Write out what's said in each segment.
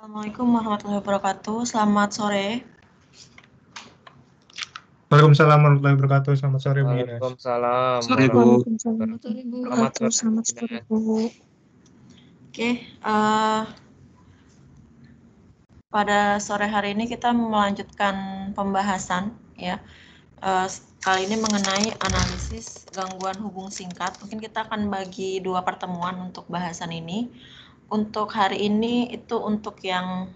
Assalamualaikum warahmatullahi wabarakatuh. Selamat sore. Waalaikumsalam warahmatullahi wabarakatuh. Selamat sore, Bu Ines. Waalaikumsalam. Sore, Bu. Waalaikumsalam. Selamat sore, Selamat sore, Bu. Oke, pada sore hari ini kita melanjutkan pembahasan ya. Kali ini mengenai analisis gangguan hubung singkat. Mungkin kita akan bagi dua pertemuan untuk bahasan ini. Untuk hari ini itu untuk yang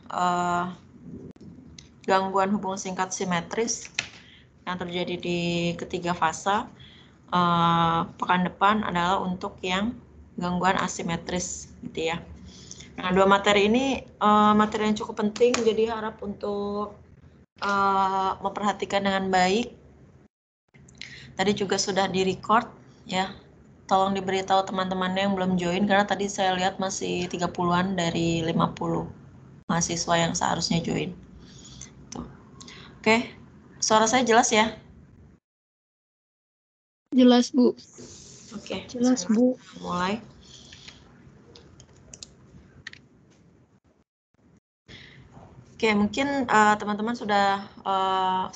gangguan hubung singkat simetris yang terjadi di ketiga fase. Pekan depan adalah untuk yang gangguan asimetris gitu ya. Nah, dua materi ini materi yang cukup penting, jadi harap untuk memperhatikan dengan baik. Tadi juga sudah di-record ya. Tolong diberitahu teman-temannya yang belum join karena tadi saya lihat masih 30-an dari 50 mahasiswa yang seharusnya join. Tuh. Oke, suara saya jelas ya? Jelas, Bu. Oke, Jelas, Bu. mulai. Oke, mungkin teman-teman sudah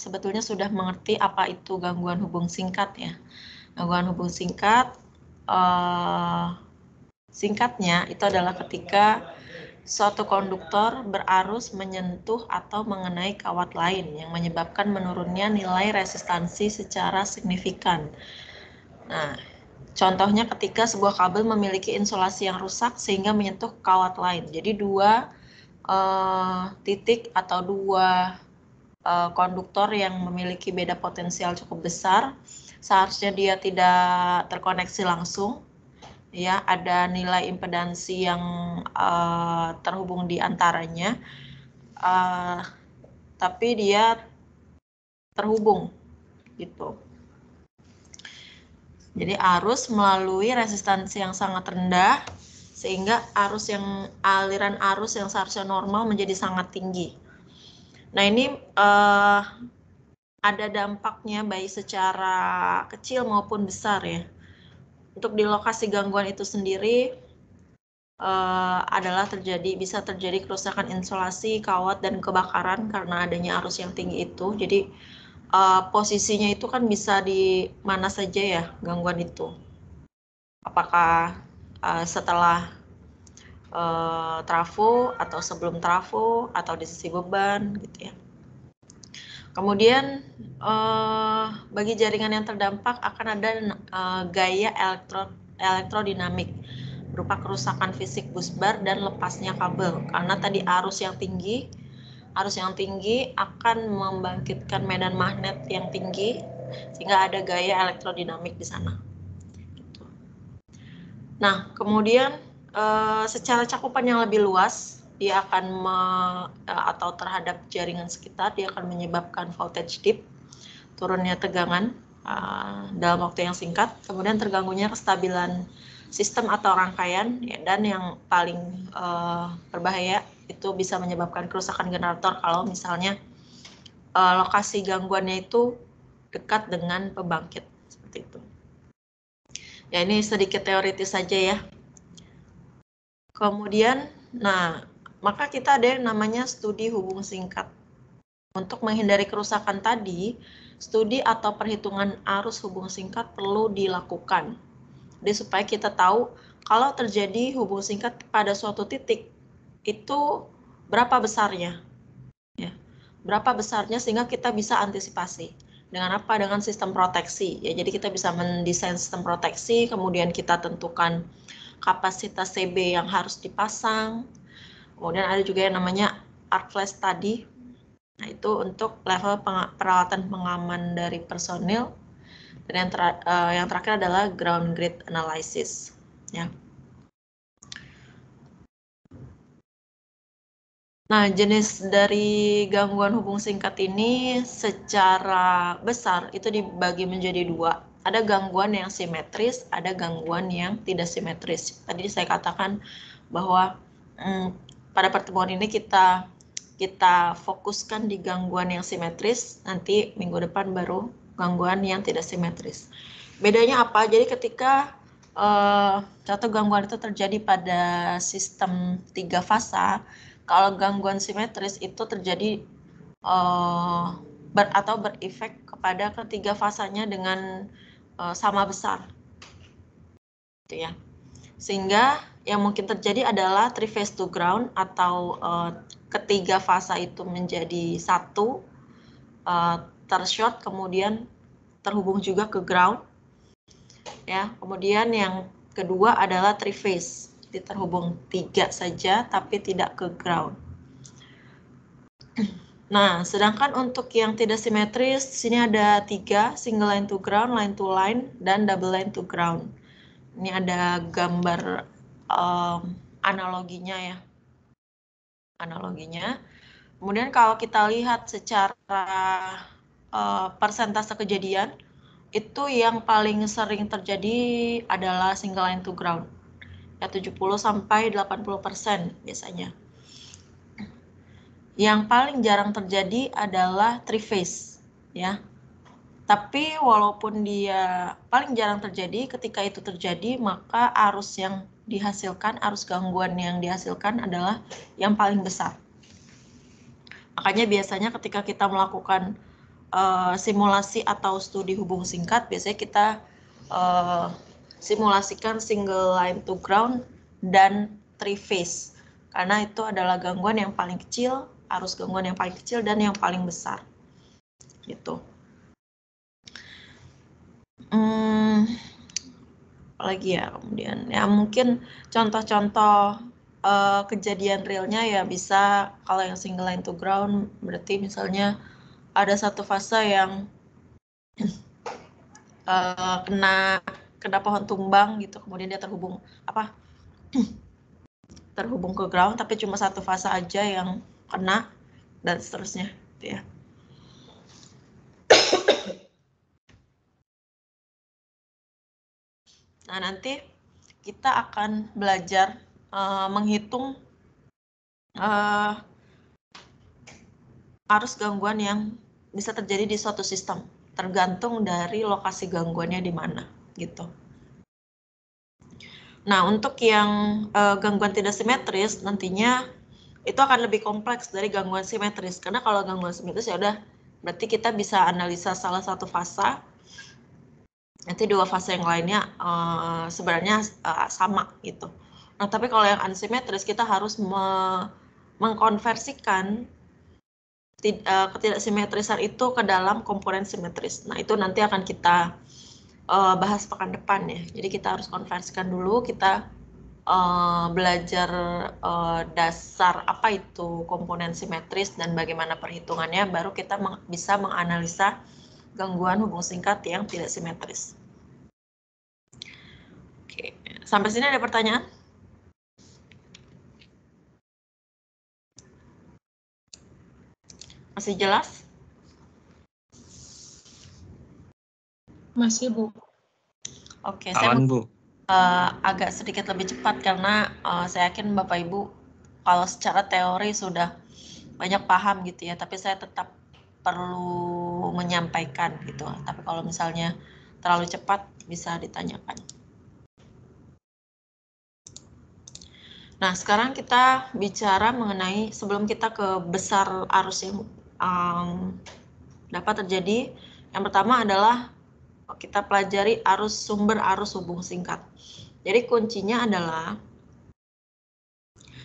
sebetulnya sudah mengerti apa itu gangguan hubung singkat ya. Gangguan hubung singkat, singkatnya itu adalah ketika suatu konduktor berarus menyentuh atau mengenai kawat lain yang menyebabkan menurunnya nilai resistansi secara signifikan. Nah, contohnya ketika sebuah kabel memiliki insulasi yang rusak sehingga menyentuh kawat lain. Jadi dua titik atau dua konduktor yang memiliki beda potensial cukup besar, seharusnya dia tidak terkoneksi langsung, ya ada nilai impedansi yang terhubung di antaranya, tapi dia terhubung gitu. Jadi arus melalui resistansi yang sangat rendah sehingga aliran arus yang seharusnya normal menjadi sangat tinggi. Nah, ini ada dampaknya baik secara kecil maupun besar ya. Untuk di lokasi gangguan itu sendiri adalah bisa terjadi kerusakan insulasi, kawat, dan kebakaran karena adanya arus yang tinggi itu. Jadi posisinya itu kan bisa di mana saja ya gangguan itu. Apakah setelah trafo atau sebelum trafo atau di sisi beban gitu ya. Kemudian bagi jaringan yang terdampak akan ada gaya elektrodinamik berupa kerusakan fisik busbar dan lepasnya kabel karena tadi arus yang tinggi akan membangkitkan medan magnet yang tinggi sehingga ada gaya elektrodinamik di sana. Nah, kemudian secara cakupan yang lebih luas, dia akan atau terhadap jaringan sekitar, dia akan menyebabkan voltage dip, turunnya tegangan dalam waktu yang singkat, kemudian terganggunya kestabilan sistem atau rangkaian, ya, dan yang paling berbahaya itu bisa menyebabkan kerusakan generator kalau misalnya lokasi gangguannya itu dekat dengan pembangkit, seperti itu. Ya, ini sedikit teoritis saja ya. Kemudian, maka kita ada yang namanya studi hubung singkat. Untuk menghindari kerusakan tadi, studi atau perhitungan arus hubung singkat perlu dilakukan. Jadi supaya kita tahu kalau terjadi hubung singkat pada suatu titik, itu berapa besarnya. Ya, berapa besarnya sehingga kita bisa antisipasi. Dengan apa? Dengan sistem proteksi. Ya, jadi kita bisa mendesain sistem proteksi, kemudian kita tentukan kapasitas CB yang harus dipasang. Kemudian ada juga yang namanya arc flash tadi. Nah, itu untuk level peralatan pengaman dari personil. Dan yang terakhir adalah ground grid analysis. Ya. Nah, jenis dari gangguan hubung singkat ini secara besar itu dibagi menjadi dua. Ada gangguan yang simetris, ada gangguan yang tidak simetris. Tadi saya katakan bahwa pada pertemuan ini kita fokuskan di gangguan yang simetris, nanti minggu depan baru gangguan yang tidak simetris. Bedanya apa? Jadi ketika satu gangguan itu terjadi pada sistem 3 fasa, kalau gangguan simetris itu terjadi berefek kepada ketiga fasanya dengan sama besar, gitu ya. Sehingga yang mungkin terjadi adalah three-phase to ground atau ketiga fasa itu menjadi satu, tershort kemudian terhubung juga ke ground. Ya, kemudian yang kedua adalah three-phase, jadi terhubung 3 saja tapi tidak ke ground. Nah, sedangkan untuk yang tidak simetris, sini ada 3, single line to ground, line to line, dan double line to ground. Ini ada gambar analoginya ya. Analoginya. Kemudian kalau kita lihat secara persentase kejadian, itu yang paling sering terjadi adalah single line to ground. Ya 70 sampai 80% biasanya. Yang paling jarang terjadi adalah three phase, ya. Tapi walaupun dia paling jarang terjadi, ketika itu terjadi maka arus yang dihasilkan, arus gangguan yang dihasilkan adalah yang paling besar. Makanya biasanya ketika kita melakukan simulasi atau studi hubung singkat, biasanya kita simulasikan single line to ground dan three phase. Karena itu adalah gangguan yang paling kecil, arus gangguan yang paling kecil dan yang paling besar. Gitu. Apalagi ya kemudian ya mungkin contoh-contoh kejadian realnya ya bisa kalau yang single line to ground berarti misalnya ada satu fase yang kena pohon tumbang gitu, kemudian dia terhubung terhubung ke ground tapi cuma satu fase aja yang kena dan seterusnya gitu ya. Nah, nanti kita akan belajar menghitung arus gangguan yang bisa terjadi di suatu sistem, tergantung dari lokasi gangguannya di mana, gitu. Nah, untuk yang gangguan tidak simetris, nantinya itu akan lebih kompleks dari gangguan simetris. Karena kalau gangguan simetris ya udah, berarti kita bisa analisa salah satu fasa, nanti dua fase yang lainnya sebenarnya sama gitu. Nah, tapi kalau yang asimetris kita harus mengkonversikan ketidaksimetrisan itu ke dalam komponen simetris. Nah, itu nanti akan kita bahas pekan depan ya. Jadi kita harus konversikan dulu, kita belajar dasar apa itu komponen simetris dan bagaimana perhitungannya, baru kita bisa menganalisa gangguan hubung singkat yang tidak simetris. Oke, sampai sini ada pertanyaan? Masih jelas? Masih, Bu. Oke, saya Bu. agak sedikit lebih cepat karena saya yakin Bapak Ibu kalau secara teori sudah banyak paham gitu ya, tapi saya tetap perlu menyampaikan gitu. Tapi kalau misalnya terlalu cepat bisa ditanyakan. Nah, sekarang kita bicara mengenai sebelum kita ke besar arus yang dapat terjadi. Yang pertama adalah kita pelajari sumber arus hubung singkat. Jadi kuncinya adalah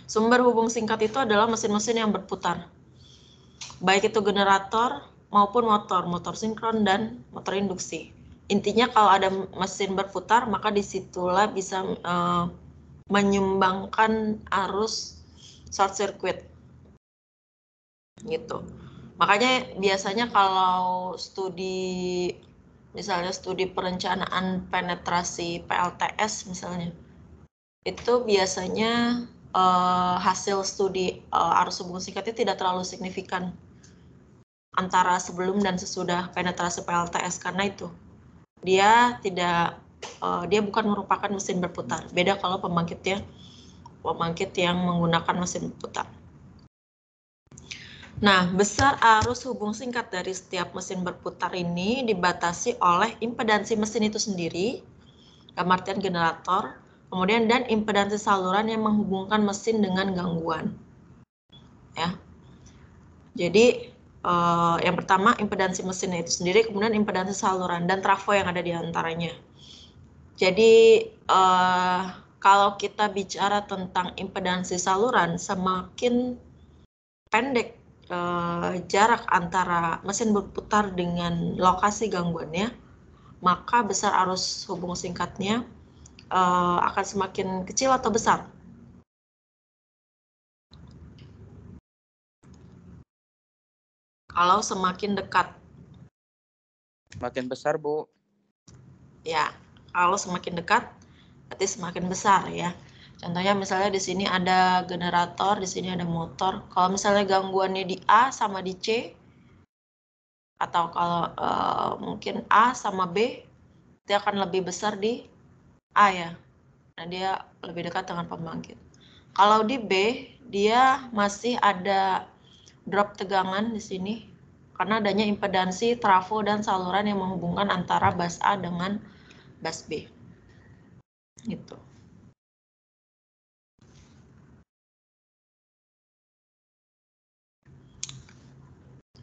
sumber hubung singkat itu adalah mesin-mesin yang berputar. Baik itu generator maupun motor sinkron dan motor induksi. Intinya kalau ada mesin berputar, maka disitulah bisa menyumbangkan arus short circuit. Gitu. Makanya biasanya kalau misalnya studi perencanaan penetrasi PLTS misalnya, itu biasanya hasil studi arus hubung singkat itu tidak terlalu signifikan antara sebelum dan sesudah penetrasi PLTS karena itu dia bukan merupakan mesin berputar. Beda kalau pembangkit yang menggunakan mesin berputar. Nah, besar arus hubung singkat dari setiap mesin berputar ini dibatasi oleh impedansi mesin itu sendiri, dalam artian generator, kemudian dan impedansi saluran yang menghubungkan mesin dengan gangguan. Jadi yang pertama impedansi mesinnya itu sendiri, kemudian impedansi saluran dan trafo yang ada di antaranya. Jadi kalau kita bicara tentang impedansi saluran, semakin pendek jarak antara mesin berputar dengan lokasi gangguannya, maka besar arus hubung singkatnya akan semakin kecil atau besar. Kalau semakin dekat. Makin besar, Bu. Ya, kalau semakin dekat, berarti semakin besar ya. Contohnya misalnya di sini ada generator, di sini ada motor. Kalau misalnya gangguannya di A sama di C, atau kalau mungkin A sama B, dia akan lebih besar di A ya. Nah, dia lebih dekat dengan pembangkit. Kalau di B, dia masih ada drop tegangan di sini karena adanya impedansi trafo dan saluran yang menghubungkan antara bus A dengan bus B. Gitu.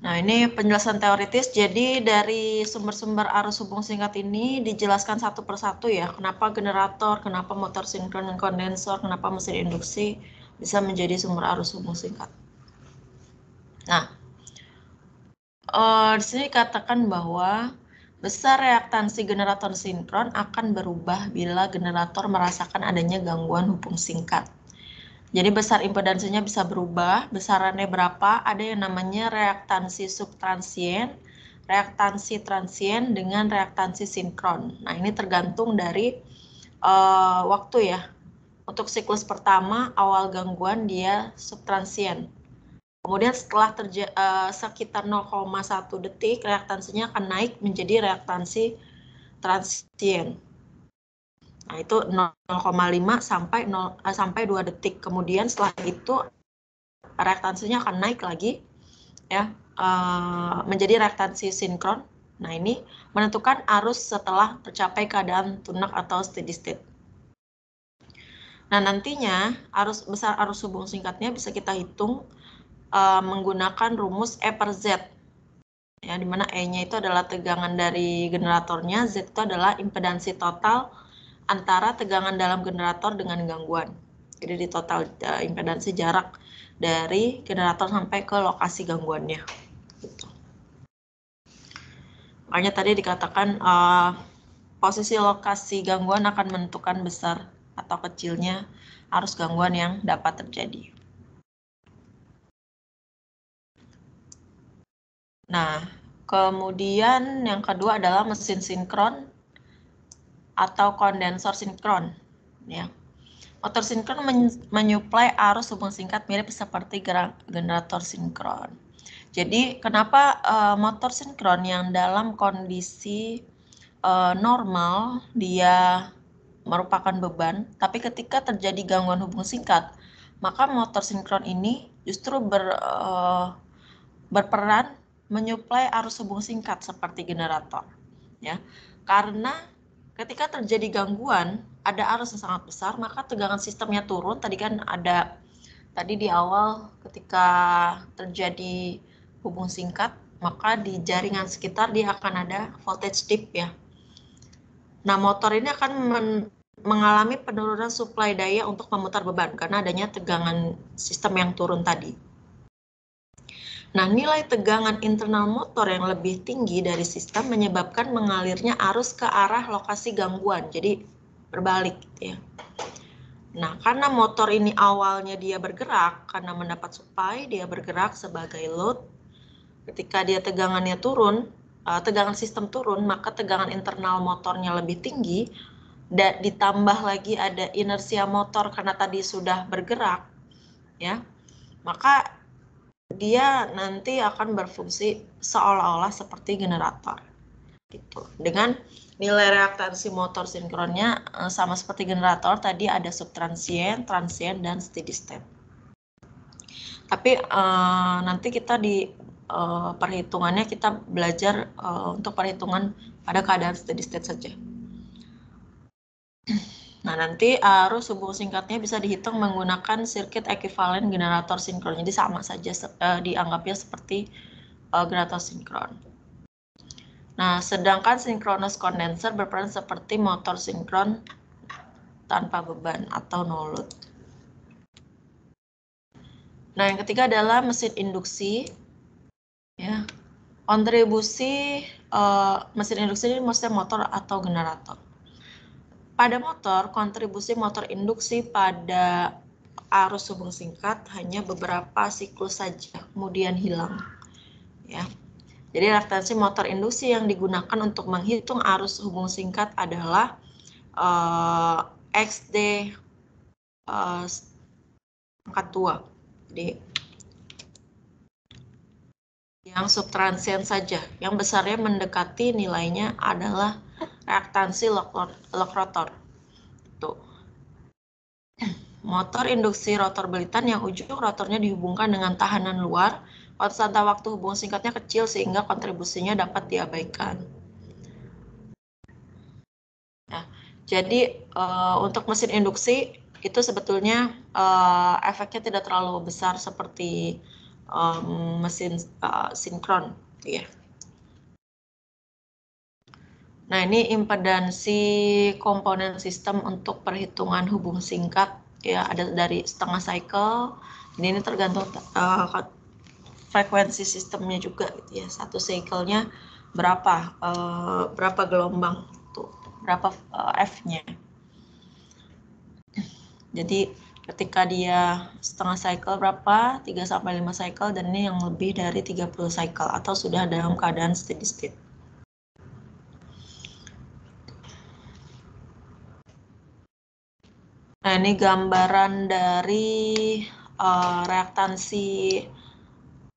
Nah, ini penjelasan teoritis. Jadi dari sumber-sumber arus hubung singkat ini dijelaskan satu persatu ya. Kenapa generator, kenapa motor sinkron dan kondensor, kenapa mesin induksi bisa menjadi sumber arus hubung singkat. Nah, di sini dikatakan bahwa besar reaktansi generator sinkron akan berubah bila generator merasakan adanya gangguan hubung singkat. Jadi besar impedansinya bisa berubah, besarannya berapa? Ada yang namanya reaktansi subtransien, reaktansi transien dengan reaktansi sinkron. Nah, ini tergantung dari waktu ya. Untuk siklus pertama, awal gangguan dia subtransien. Kemudian setelah sekitar 0,1 detik, reaktansinya akan naik menjadi reaktansi transien. Nah, itu 0,5 sampai 2 detik. Kemudian setelah itu reaktansinya akan naik lagi ya menjadi reaktansi sinkron. Nah, ini menentukan arus setelah tercapai keadaan tunak atau steady state. Nah, nantinya besar arus hubung singkatnya bisa kita hitung menggunakan rumus E per Z. Ya, di mana E-nya itu adalah tegangan dari generatornya, Z itu adalah impedansi total antara tegangan dalam generator dengan gangguan. Jadi di total impedansi jarak dari generator sampai ke lokasi gangguannya. Gitu. Makanya tadi dikatakan posisi lokasi gangguan akan menentukan besar atau kecilnya arus gangguan yang dapat terjadi. Nah, kemudian yang kedua adalah mesin sinkron atau kondensor sinkron. Ya. Motor sinkron menyuplai arus hubung singkat mirip seperti generator sinkron. Jadi kenapa motor sinkron yang dalam kondisi normal dia merupakan beban, tapi ketika terjadi gangguan hubung singkat, maka motor sinkron ini justru berperan menyuplai arus hubung singkat seperti generator. Ya, karena ketika terjadi gangguan, ada arus yang sangat besar, maka tegangan sistemnya turun. Tadi kan ada tadi di awal ketika terjadi hubung singkat, maka di jaringan sekitar dia akan ada voltage dip ya. Nah, motor ini akan mengalami penurunan suplai daya untuk memutar beban karena adanya tegangan sistem yang turun tadi. Nah, nilai tegangan internal motor yang lebih tinggi dari sistem menyebabkan mengalirnya arus ke arah lokasi gangguan, jadi berbalik gitu ya. Nah, karena motor ini awalnya dia bergerak, karena mendapat supply, dia bergerak sebagai load. Ketika dia tegangannya turun, tegangan sistem turun, maka tegangan internal motornya lebih tinggi, dan ditambah lagi ada inersia motor karena tadi sudah bergerak, ya, maka dia nanti akan berfungsi seolah-olah seperti generator. Gitu. Dengan nilai reaktansi motor sinkronnya sama seperti generator, tadi ada subtransien, transien, dan steady state. Tapi nanti kita di perhitungannya kita belajar untuk perhitungan pada keadaan steady state saja. Nah, nanti arus hubung singkatnya bisa dihitung menggunakan sirkuit ekuivalen generator sinkron. Jadi sama saja dianggapnya seperti generator sinkron. Nah, sedangkan sinkronus kondenser berperan seperti motor sinkron tanpa beban atau no load. Nah, yang ketiga adalah mesin induksi. Ya, kontribusi mesin induksi ini maksudnya motor atau generator. Pada motor, kontribusi motor induksi pada arus hubung singkat hanya beberapa siklus saja, kemudian hilang. Ya. Jadi reaktansi motor induksi yang digunakan untuk menghitung arus hubung singkat adalah XD angka 2. Jadi yang subtransient saja, yang besarnya mendekati nilainya adalah reaktansi lock rotor. Tuh. Motor induksi rotor belitan yang ujung rotornya dihubungkan dengan tahanan luar, konstanta waktu hubung singkatnya kecil sehingga kontribusinya dapat diabaikan. Nah, jadi untuk mesin induksi itu sebetulnya efeknya tidak terlalu besar seperti mesin sinkron, gitu ya. Nah, ini impedansi komponen sistem untuk perhitungan hubung singkat, ya, ada dari setengah cycle. Ini tergantung frekuensi sistemnya juga, gitu ya. Satu cycle-nya berapa gelombang, tuh, berapa F-nya. Jadi ketika dia setengah cycle berapa, 3-5 cycle, dan ini yang lebih dari 30 cycle atau sudah dalam keadaan steady state. Nah, ini gambaran dari reaktansi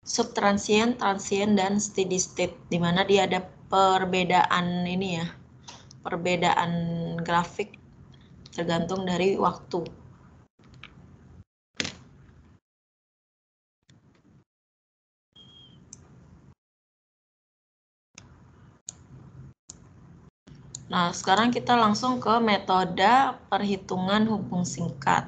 subtransient, transient, dan steady state, di mana dia ada perbedaan ini ya, perbedaan grafik tergantung dari waktu. Nah, sekarang kita langsung ke metode perhitungan hubung singkat.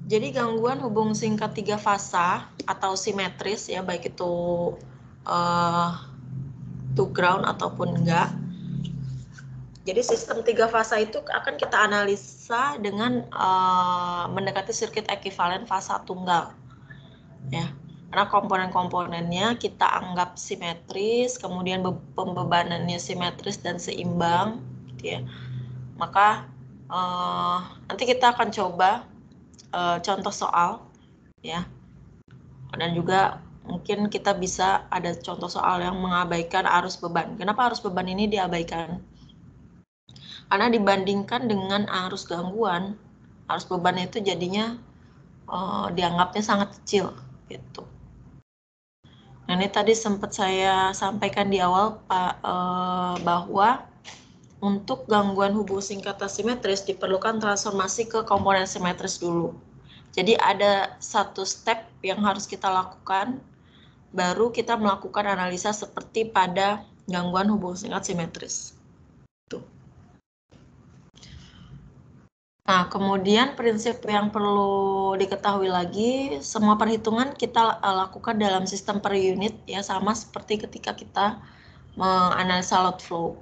Jadi gangguan hubung singkat 3 fasa atau simetris ya, baik itu to ground ataupun enggak. Jadi sistem 3 fasa itu akan kita analisa dengan mendekati sirkuit ekuivalen fasa tunggal. Ya. Karena komponen-komponennya kita anggap simetris, kemudian pembebanannya simetris dan seimbang, gitu ya. Maka nanti kita akan coba contoh soal, ya. Dan juga mungkin kita bisa ada contoh soal yang mengabaikan arus beban. Kenapa arus beban ini diabaikan? Karena dibandingkan dengan arus gangguan, arus beban itu jadinya dianggapnya sangat kecil, gitu. Nah, ini tadi sempat saya sampaikan di awal, Pak, bahwa untuk gangguan hubung singkat asimetris diperlukan transformasi ke komponen simetris dulu. Jadi ada satu step yang harus kita lakukan, baru kita melakukan analisa seperti pada gangguan hubung singkat simetris. Tuh. Nah, kemudian prinsip yang perlu diketahui lagi, semua perhitungan kita lakukan dalam sistem per unit, ya, sama seperti ketika kita menganalisa load flow.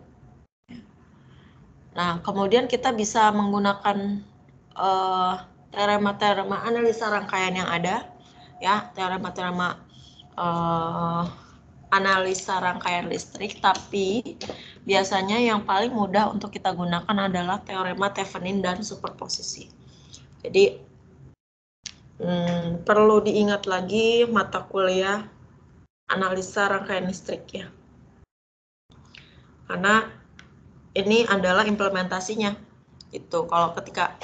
Nah, kemudian kita bisa menggunakan teorema-teorema analisa rangkaian yang ada, ya, teorema-teorema analisa rangkaian listrik, tapi biasanya yang paling mudah untuk kita gunakan adalah teorema Thevenin dan superposisi. Jadi perlu diingat lagi mata kuliah analisa rangkaian listrik, ya, karena ini adalah implementasinya. Itu kalau ketika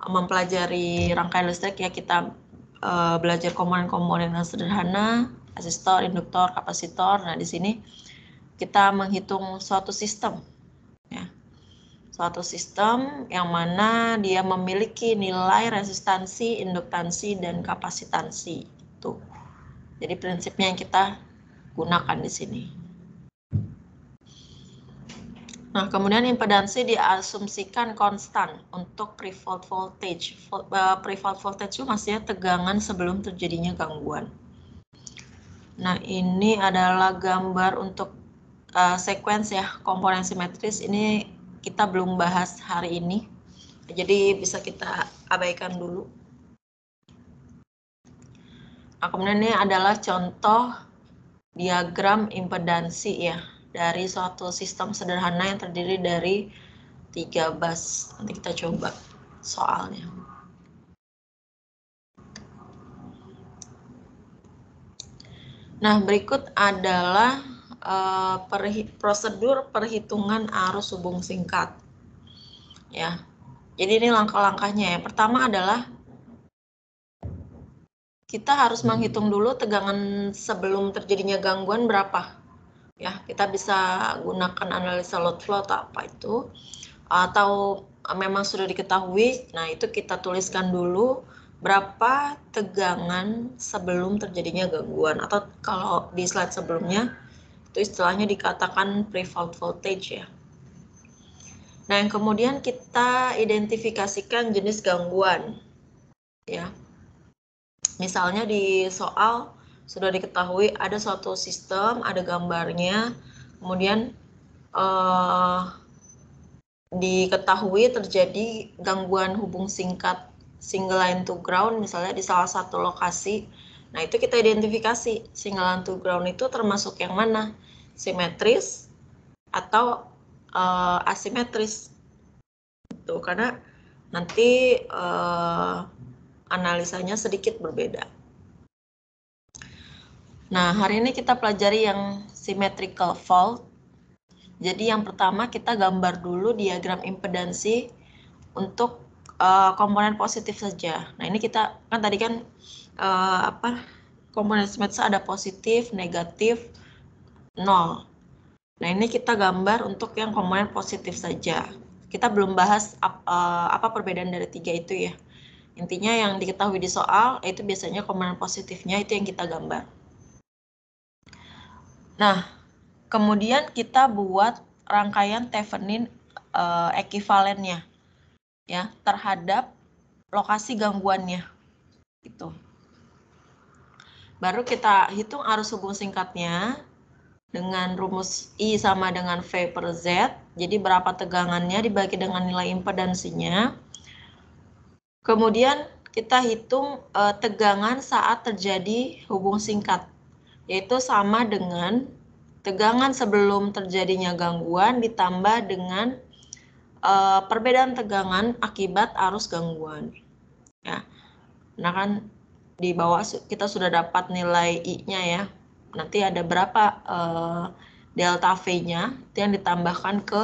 mempelajari rangkaian listrik, ya, kita belajar komponen-komponen yang sederhana, resistor, induktor, kapasitor. Nah, di sini kita menghitung suatu sistem, ya, suatu sistem yang mana dia memiliki nilai resistansi, induktansi, dan kapasitansi. Itu. Jadi prinsipnya yang kita gunakan di sini. Nah, kemudian impedansi diasumsikan konstan untuk pre-fault voltage. Pre-fault voltage itu maksudnya tegangan sebelum terjadinya gangguan. Nah, ini adalah gambar untuk sequence ya, komponen simetris. Ini kita belum bahas hari ini, jadi bisa kita abaikan dulu. Nah, kemudian ini adalah contoh diagram impedansi ya, dari suatu sistem sederhana yang terdiri dari 3 bus. Nanti kita coba soalnya. Nah, berikut adalah prosedur perhitungan arus hubung singkat. Ya, jadi ini langkah-langkahnya ya. Pertama adalah kita harus menghitung dulu tegangan sebelum terjadinya gangguan berapa. Ya, kita bisa gunakan analisa load flow atau apa itu, atau memang sudah diketahui. Nah, itu kita tuliskan dulu berapa tegangan sebelum terjadinya gangguan, atau kalau di slide sebelumnya itu istilahnya dikatakan pre-fault voltage ya. Nah, yang kemudian kita identifikasikan jenis gangguan ya. Misalnya di soal sudah diketahui ada suatu sistem, ada gambarnya, kemudian diketahui terjadi gangguan hubung singkat single line to ground misalnya di salah satu lokasi. Nah, itu kita identifikasi single line to ground itu termasuk yang mana? Simetris atau asimetris. Itu karena nanti analisanya sedikit berbeda. Nah, hari ini kita pelajari yang symmetrical fault. Jadi yang pertama kita gambar dulu diagram impedansi untuk komponen positif saja. Nah, ini kita kan tadi kan komponen simetris ada positif, negatif, 0. Nah, ini kita gambar untuk yang komponen positif saja. Kita belum bahas apa perbedaan dari 3 itu ya. Intinya yang diketahui di soal itu biasanya komponen positifnya itu yang kita gambar. Nah, kemudian kita buat rangkaian Thevenin ekivalennya ya terhadap lokasi gangguannya. Gitu. Baru kita hitung arus hubung singkatnya dengan rumus I sama dengan V per Z. Jadi berapa tegangannya dibagi dengan nilai impedansinya. Kemudian kita hitung tegangan saat terjadi hubung singkat, yaitu sama dengan tegangan sebelum terjadinya gangguan ditambah dengan perbedaan tegangan akibat arus gangguan. Ya, nah kan di bawah kita sudah dapat nilai I-nya ya. Nanti ada berapa delta V-nya itu yang ditambahkan ke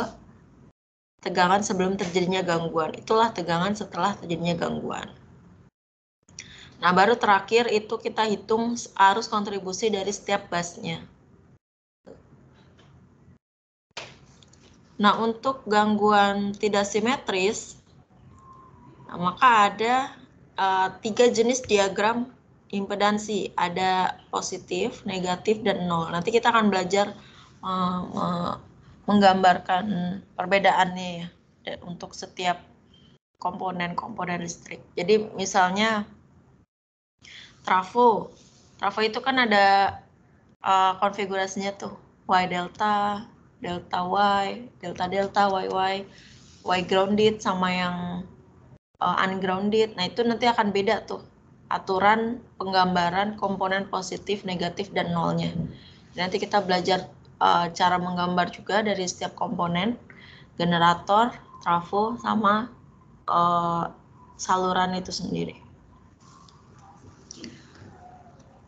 tegangan sebelum terjadinya gangguan. Itulah tegangan setelah terjadinya gangguan. Nah, baru terakhir itu kita hitung arus kontribusi dari setiap busnya. Nah, untuk gangguan tidak simetris, maka ada 3 jenis diagram impedansi. Ada positif, negatif, dan 0. Nanti kita akan belajar menggambarkan perbedaannya ya untuk setiap komponen-komponen listrik. Jadi misalnya trafo itu kan ada konfigurasinya tuh Y delta, delta Y, delta delta, YY, Y grounded sama yang ungrounded. Nah, itu nanti akan beda tuh aturan penggambaran komponen positif, negatif, dan nolnya. Nanti kita belajar cara menggambar juga dari setiap komponen, generator, trafo, sama saluran itu sendiri.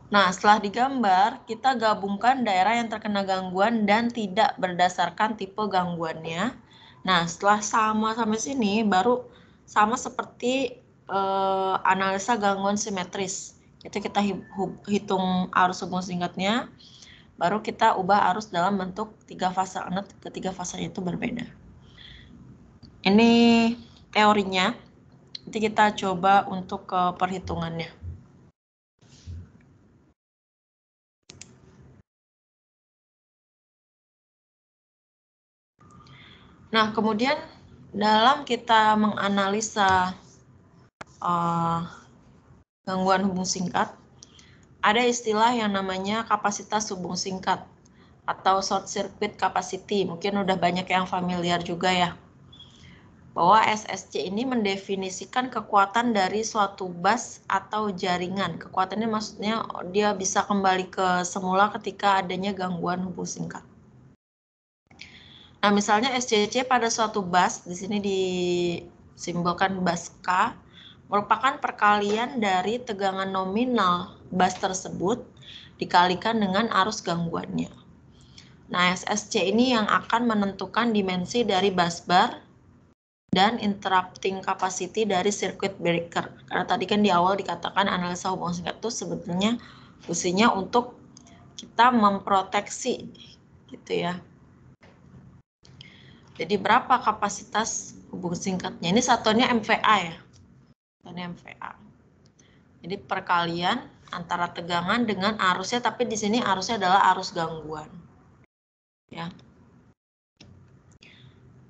Nah, setelah digambar, kita gabungkan daerah yang terkena gangguan dan tidak berdasarkan tipe gangguannya. Nah, setelah sama sampai sini, baru sama seperti analisa gangguan simetris. Itu kita hitung arus hubung singkatnya, baru kita ubah arus dalam bentuk 3 fase. Ketiga fasenya itu berbeda. Ini teorinya. Nanti kita coba untuk perhitungannya. Nah, kemudian dalam kita menganalisa gangguan hubung singkat, ada istilah yang namanya kapasitas hubung singkat atau short circuit capacity. Mungkin udah banyak yang familiar juga ya. Bahwa SSC ini mendefinisikan kekuatan dari suatu bus atau jaringan. Kekuatannya maksudnya dia bisa kembali ke semula ketika adanya gangguan hubung singkat. Nah, misalnya SCC pada suatu bus, di sini disimbolkan bus K, merupakan perkalian dari tegangan nominal bus tersebut dikalikan dengan arus gangguannya. Nah, SSC ini yang akan menentukan dimensi dari bus bar dan interrupting capacity dari circuit breaker. Karena tadi kan di awal dikatakan analisa hubungan singkat itu sebetulnya fungsinya untuk kita memproteksi gitu ya. Jadi berapa kapasitas hubung singkatnya? Ini satuannya MVA ya. Satuannya MVA. Jadi perkalian antara tegangan dengan arusnya, tapi di sini arusnya adalah arus gangguan. Ya.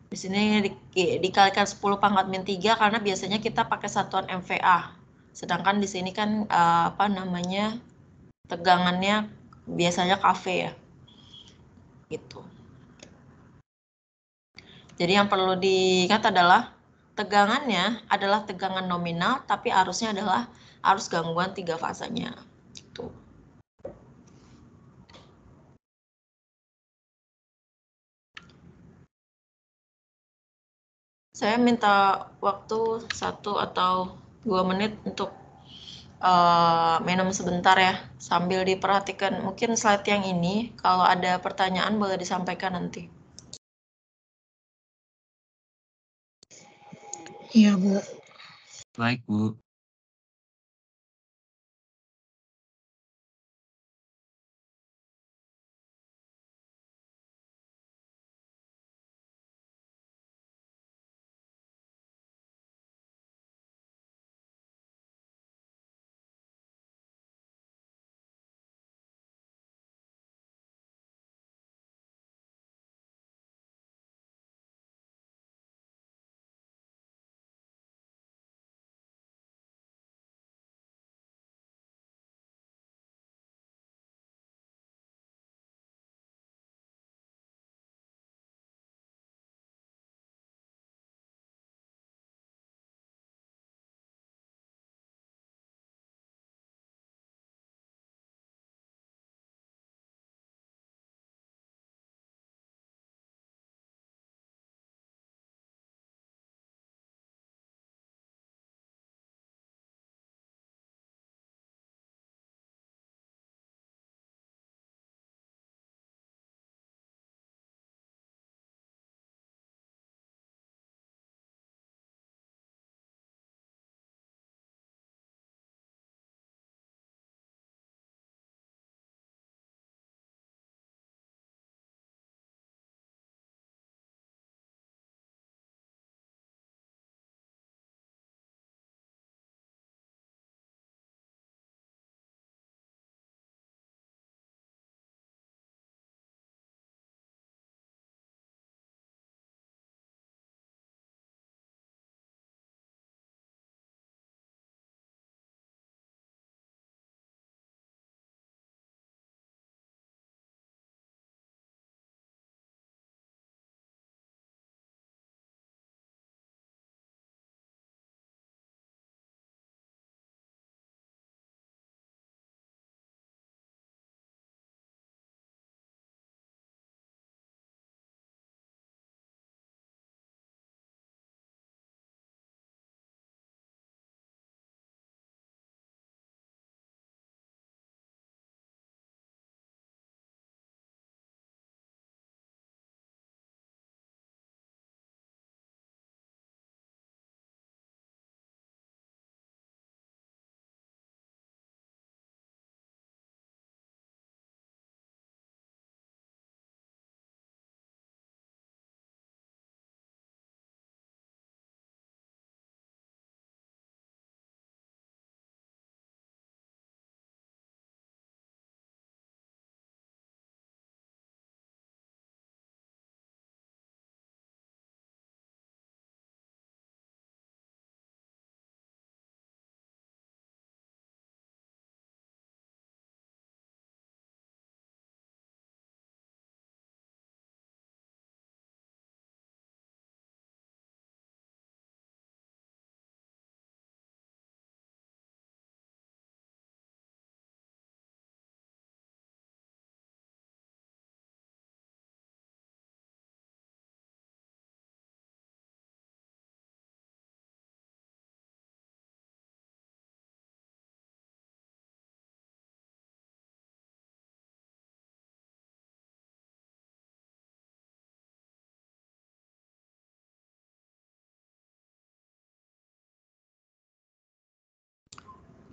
Di sini dikalikan 10 pangkat min 3 karena biasanya kita pakai satuan MVA. Sedangkan di sini kan tegangannya biasanya kV ya. Gitu. Jadi yang perlu diingat adalah tegangannya adalah tegangan nominal, tapi arusnya adalah arus gangguan 3 fasanya. Gitu. Saya minta waktu 1 atau 2 menit untuk minum sebentar ya, sambil diperhatikan mungkin slide yang ini. Kalau ada pertanyaan boleh disampaikan nanti. Iya, Bu. Baik, Bu.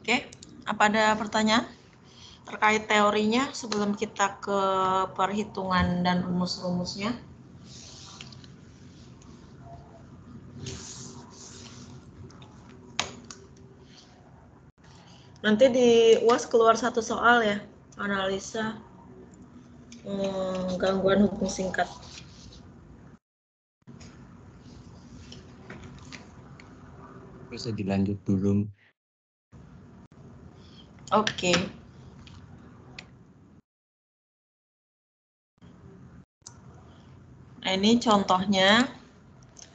Oke, apa ada pertanyaan terkait teorinya sebelum kita ke perhitungan dan rumus-rumusnya? Nanti di UAS keluar satu soal ya, analisa gangguan hubung singkat. Bisa dilanjut dulu. Oke. Nah, ini contohnya.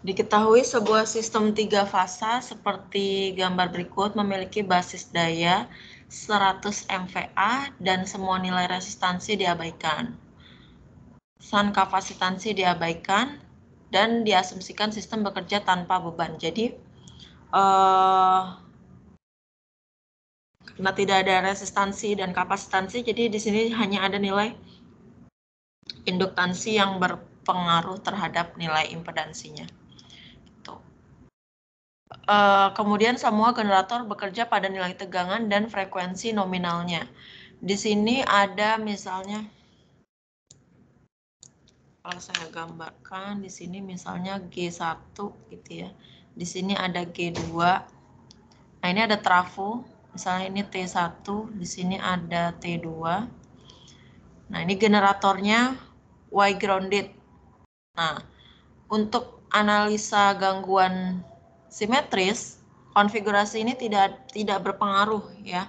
Diketahui sebuah sistem 3 fasa seperti gambar berikut memiliki basis daya 100 MVA dan semua nilai resistansi diabaikan. San kapasitansi diabaikan dan diasumsikan sistem bekerja tanpa beban. Jadi karena tidak ada resistansi dan kapasitansi, jadi di sini hanya ada nilai induktansi yang berpengaruh terhadap nilai impedansinya. Kemudian semua generator bekerja pada nilai tegangan dan frekuensi nominalnya. Di sini ada misalnya, kalau saya gambarkan di sini misalnya G1 gitu ya. Di sini ada G2. Nah, ini ada trafo. Misalnya ini T1, di sini ada T2. Nah, ini generatornya Y grounded. Nah, untuk analisa gangguan simetris, konfigurasi ini tidak berpengaruh ya.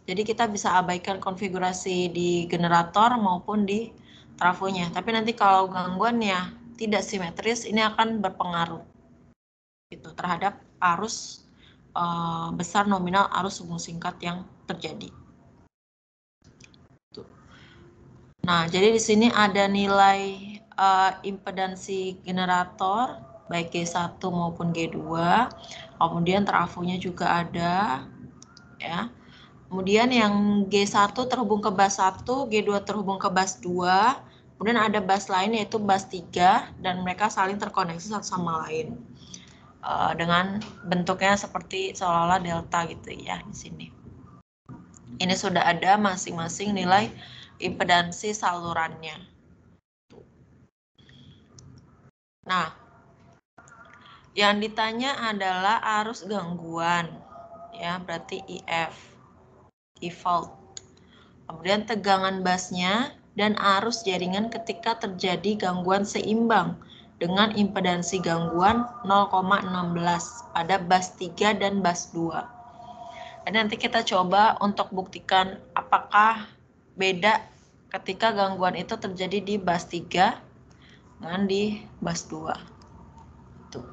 Jadi kita bisa abaikan konfigurasi di generator maupun di trafonya. Tapi nanti kalau gangguannya tidak simetris, ini akan berpengaruh gitu terhadap arus besar nominal arus hubung singkat yang terjadi. Nah, jadi di sini ada nilai impedansi generator baik G1 maupun G2. Kemudian trafonya juga ada ya. Kemudian yang G1 terhubung ke bus 1, G2 terhubung ke bus 2. Kemudian ada bus lain yaitu bus 3 dan mereka saling terkoneksi satu sama lain. Dengan bentuknya seperti seolah-olah delta gitu ya di sini. Ini sudah ada masing-masing nilai impedansi salurannya. Nah, yang ditanya adalah arus gangguan, ya berarti IF, E-fault. Kemudian tegangan busnya dan arus jaringan ketika terjadi gangguan seimbang dengan impedansi gangguan 0,16 pada bus 3 dan bus 2. Dan nanti kita coba untuk buktikan apakah beda ketika gangguan itu terjadi di bus 3 dengan di bus 2. Tuh.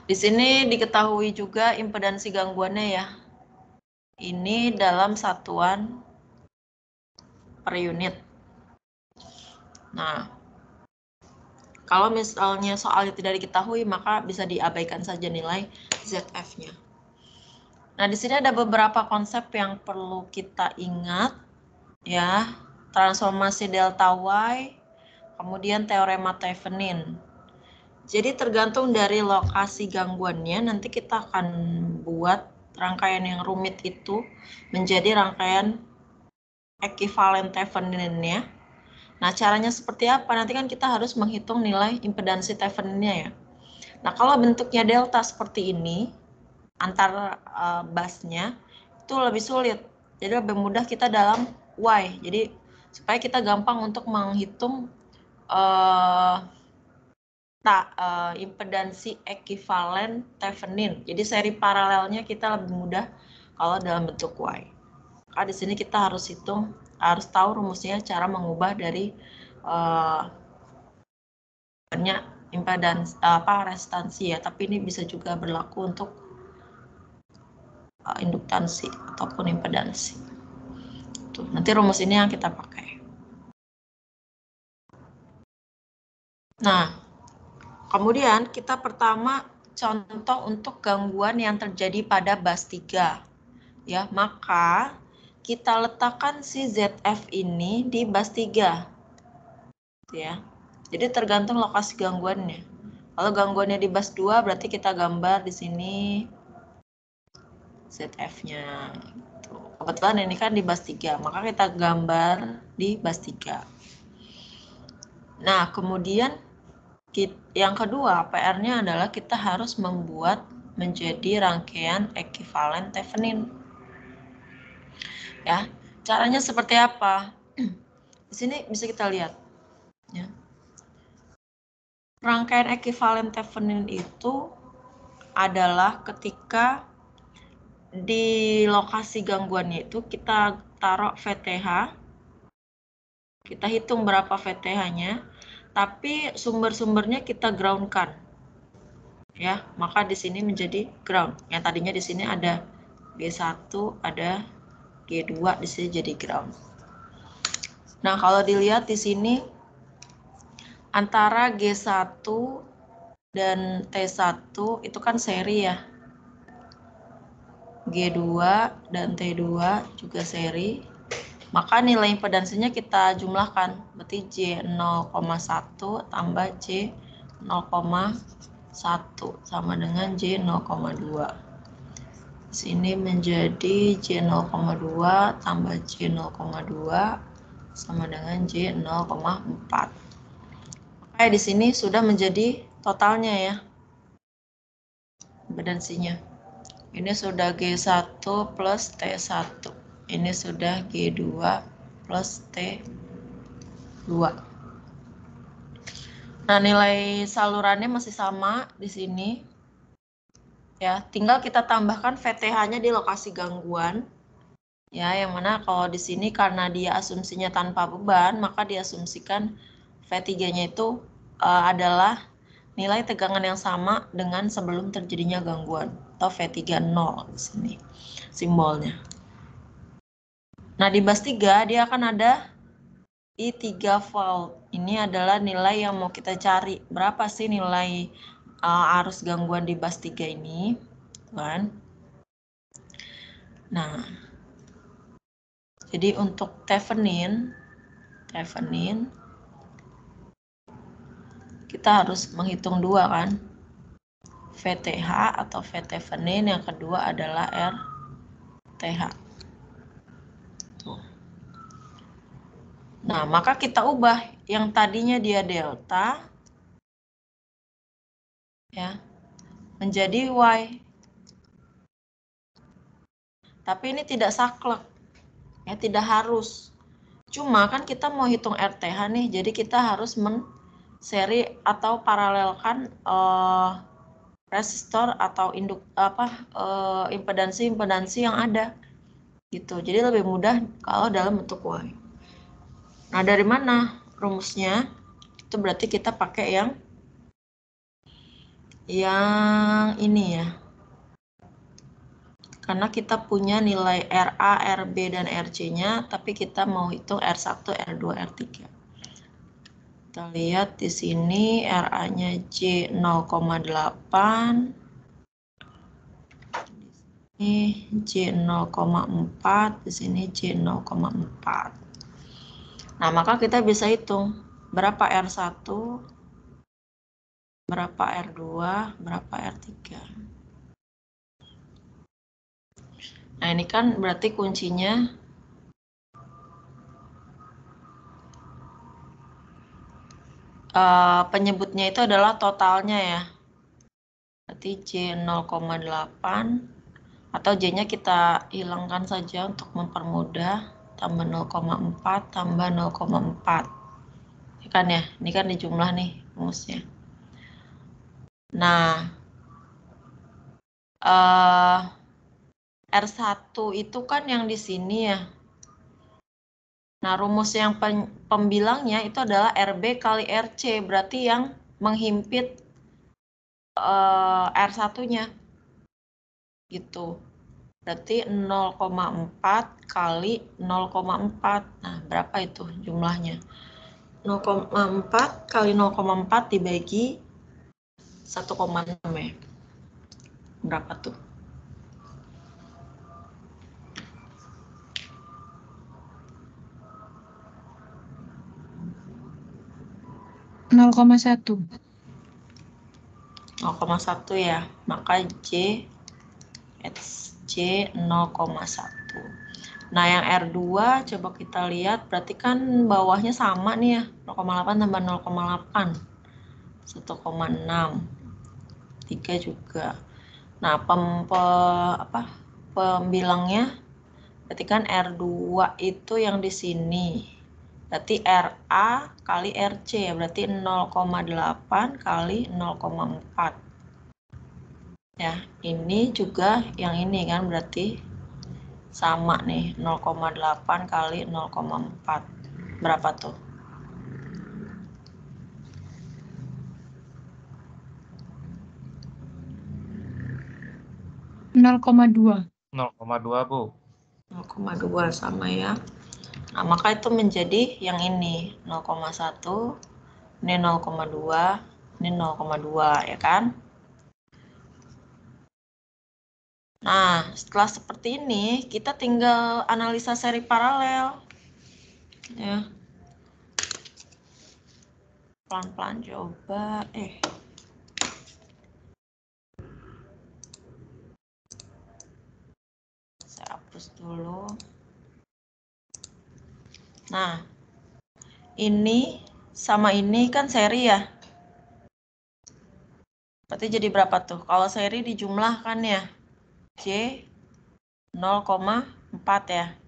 Di sini diketahui juga impedansi gangguannya ya. Ini dalam satuan per unit. Nah, kalau misalnya soalnya tidak diketahui, maka bisa diabaikan saja nilai ZF-nya. Nah, di sini ada beberapa konsep yang perlu kita ingat, ya. Transformasi delta Y, kemudian teorema Thevenin. Jadi tergantung dari lokasi gangguannya, nanti kita akan buat rangkaian yang rumit itu menjadi rangkaian ekivalen Thevenin-nya. Nah, caranya seperti apa? Nanti kan kita harus menghitung nilai impedansi Thevenin-nya ya. Nah, kalau bentuknya delta seperti ini, antar busnya, itu lebih sulit. Jadi lebih mudah kita dalam Y. Jadi, supaya kita gampang untuk menghitung impedansi ekivalen Thevenin. Jadi, seri paralelnya kita lebih mudah kalau dalam bentuk Y. Maka di sini kita harus hitung, harus tahu rumusnya, cara mengubah dari banyak impedans resistansi ya, tapi ini bisa juga berlaku untuk induktansi ataupun impedansi. Tuh, nanti rumus ini yang kita pakai. Nah, kemudian kita pertama contoh untuk gangguan yang terjadi pada bus 3. Ya, maka kita letakkan si ZF ini di bus 3. Ya. Jadi tergantung lokasi gangguannya. Kalau gangguannya di bus 2 berarti kita gambar di sini ZF-nya. Gitu. Kebetulan ini kan di bas 3, maka kita gambar di bas 3. Nah, kemudian yang kedua, PR-nya adalah kita harus membuat menjadi rangkaian ekuivalen Thevenin. Ya, caranya seperti apa? Di sini bisa kita lihat. Ya. Rangkaian ekuivalen Thevenin itu adalah ketika di lokasi gangguannya itu kita taruh VTH, kita hitung berapa VTH-nya, tapi sumber-sumbernya kita ground-kan. Ya, maka di sini menjadi ground. Yang tadinya di sini ada G1, ada G2, di sini jadi ground. Nah, kalau dilihat di sini antara G1 dan T1 itu kan seri ya. G2 dan T2 juga seri. Maka nilai impedansinya kita jumlahkan. Berarti J0,1 tambah J0,1 sama dengan J0,2. Sini menjadi J0,2 tambah J0,2 sama dengan J0,4. Oke, di sini sudah menjadi totalnya ya. Impedansinya. Ini sudah G1 plus T1. Ini sudah G2 plus T2. Nah, nilai salurannya masih sama di sini. Ya, tinggal kita tambahkan VTH-nya di lokasi gangguan. Ya, yang mana kalau di sini karena dia asumsinya tanpa beban, maka diasumsikan V3-nya itu adalah nilai tegangan yang sama dengan sebelum terjadinya gangguan, atau V30 di sini simbolnya. Nah, di bas 3 dia akan ada I3 volt. Ini adalah nilai yang mau kita cari. Berapa sih nilai arus gangguan di bas 3 ini? Kan? Nah, jadi untuk Thevenin kita harus menghitung dua kan, VTH atau Vthevenin, yang kedua adalah RTH. Tuh. Nah, maka kita ubah yang tadinya dia delta ya menjadi Y. Tapi ini tidak saklek. Ya, tidak harus. Cuma kan kita mau hitung RTH nih, jadi kita harus seri atau paralelkan resistor atau impedansi yang ada gitu. Jadi lebih mudah kalau dalam bentuk Y. Nah, dari mana rumusnya? Itu berarti kita pakai yang ini ya. Karena kita punya nilai RA, RB, dan RC-nya, tapi kita mau hitung R1, R2, R3. Kita lihat di sini RA-nya J0,8, ini J0,4, di sini J0,4. Nah, maka kita bisa hitung berapa R1, berapa R2, berapa R3. Nah, ini kan berarti kuncinya penyebutnya itu adalah totalnya ya. Berarti J0,8 atau J-nya kita hilangkan saja untuk mempermudah, tambah 0,4 tambah 0,4. Ya kan ya, ini kan dijumlah nih rumusnya. Nah, R1 itu kan yang di sini ya. Nah, rumus yang pembilangnya itu adalah RB kali RC, berarti yang menghimpit R1-nya. Gitu. Berarti 0,4 kali 0,4. Nah, berapa itu jumlahnya? 0,4 kali 0,4 dibagi 1,6 ya. Berapa tuh? 0,1. 0,1 ya. Maka J J 0,1. Nah, yang R2 coba kita lihat, berarti kan bawahnya sama nih ya, 0,8 tambah 0,8. 1,6. 3 juga. Nah, pembilangnya berarti kan R2 itu yang di sini. Berarti RA kali RC, berarti 0,8 kali 0,4. Ya, ini juga yang ini kan berarti sama nih, 0,8 kali 0,4. Berapa tuh? Nol koma dua. 0,2 Bu. 0,2 sama ya. Nah, maka itu menjadi yang ini 0,1, ini 0,2, ini 0,2 ya kan? Nah, setelah seperti ini, kita tinggal analisa seri paralel. Ya. Pelan-pelan coba. Saya hapus dulu. Nah, ini sama ini kan seri ya. Berarti jadi berapa tuh? Kalau seri dijumlahkan ya. J 0,4 ya.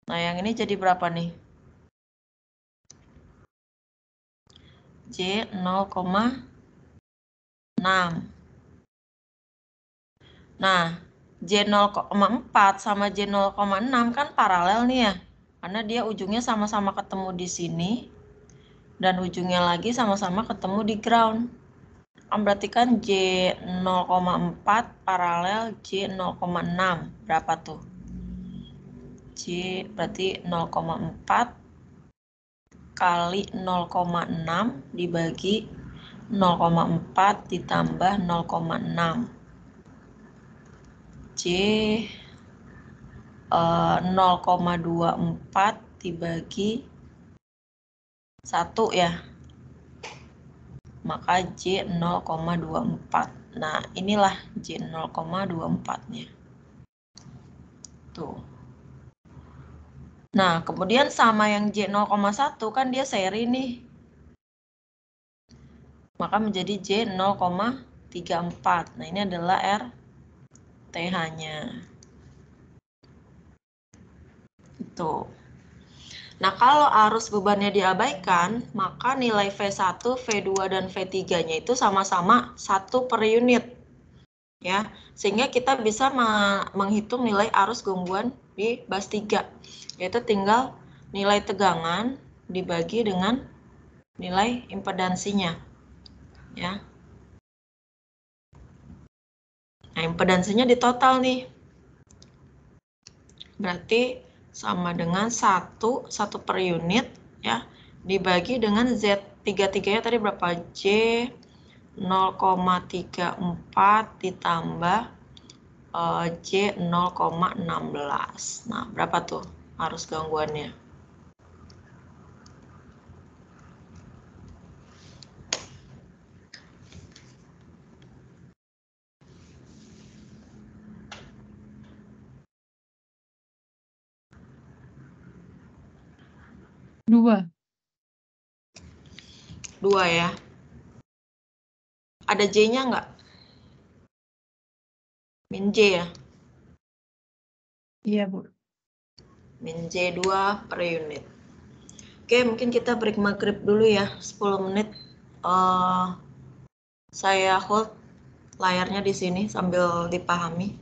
Nah, yang ini jadi berapa nih? J 0,6. Nah, J 0,4 sama J 0,6 kan paralel nih ya. Karena dia ujungnya sama-sama ketemu di sini. Dan ujungnya lagi sama-sama ketemu di ground. Berarti kan J 0,4 paralel J 0,6. Berapa tuh? J berarti 0,4 kali 0,6 dibagi 0,4 ditambah 0,6. J 0,24 dibagi 1 ya. Maka J 0,24. Nah, inilah J 0,24-nya. Tuh. Nah, kemudian sama yang J 0,1 kan dia seri nih. Maka menjadi J 0,34. Nah, ini adalah RTH-nya. Itu. Nah, kalau arus bebannya diabaikan, maka nilai V1, V2, dan V3-nya itu sama-sama 1 per unit. Ya, sehingga kita bisa menghitung nilai arus gangguan di bus 3. Yaitu tinggal nilai tegangan dibagi dengan nilai impedansinya. Ya. Nah, impedansinya di total nih. Berarti sama dengan 1 per unit ya, dibagi dengan Z33-nya tadi berapa? J 0,34 ditambah J 0,16. Nah, berapa tuh arus gangguannya? Dua. 2 ya. Ada J-nya nggak? Min J ya? Iya, Bu. Min J 2 per unit. Oke, mungkin kita break maghrib dulu ya, 10 menit. Saya hold layarnya di sini sambil dipahami.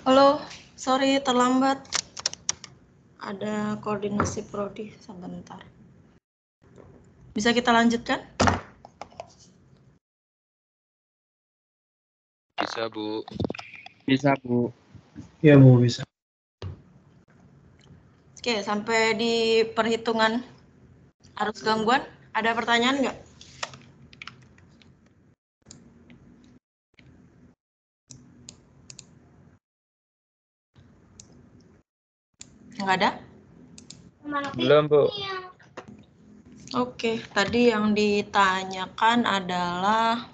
Halo, sorry terlambat. Ada koordinasi prodi sebentar. Bisa kita lanjutkan? Bisa, Bu. Bisa, Bu. Iya, Bu, bisa. Oke, sampai di perhitungan arus gangguan, ada pertanyaan nggak? Nggak ada? Belum, Bu. Oke, tadi yang ditanyakan adalah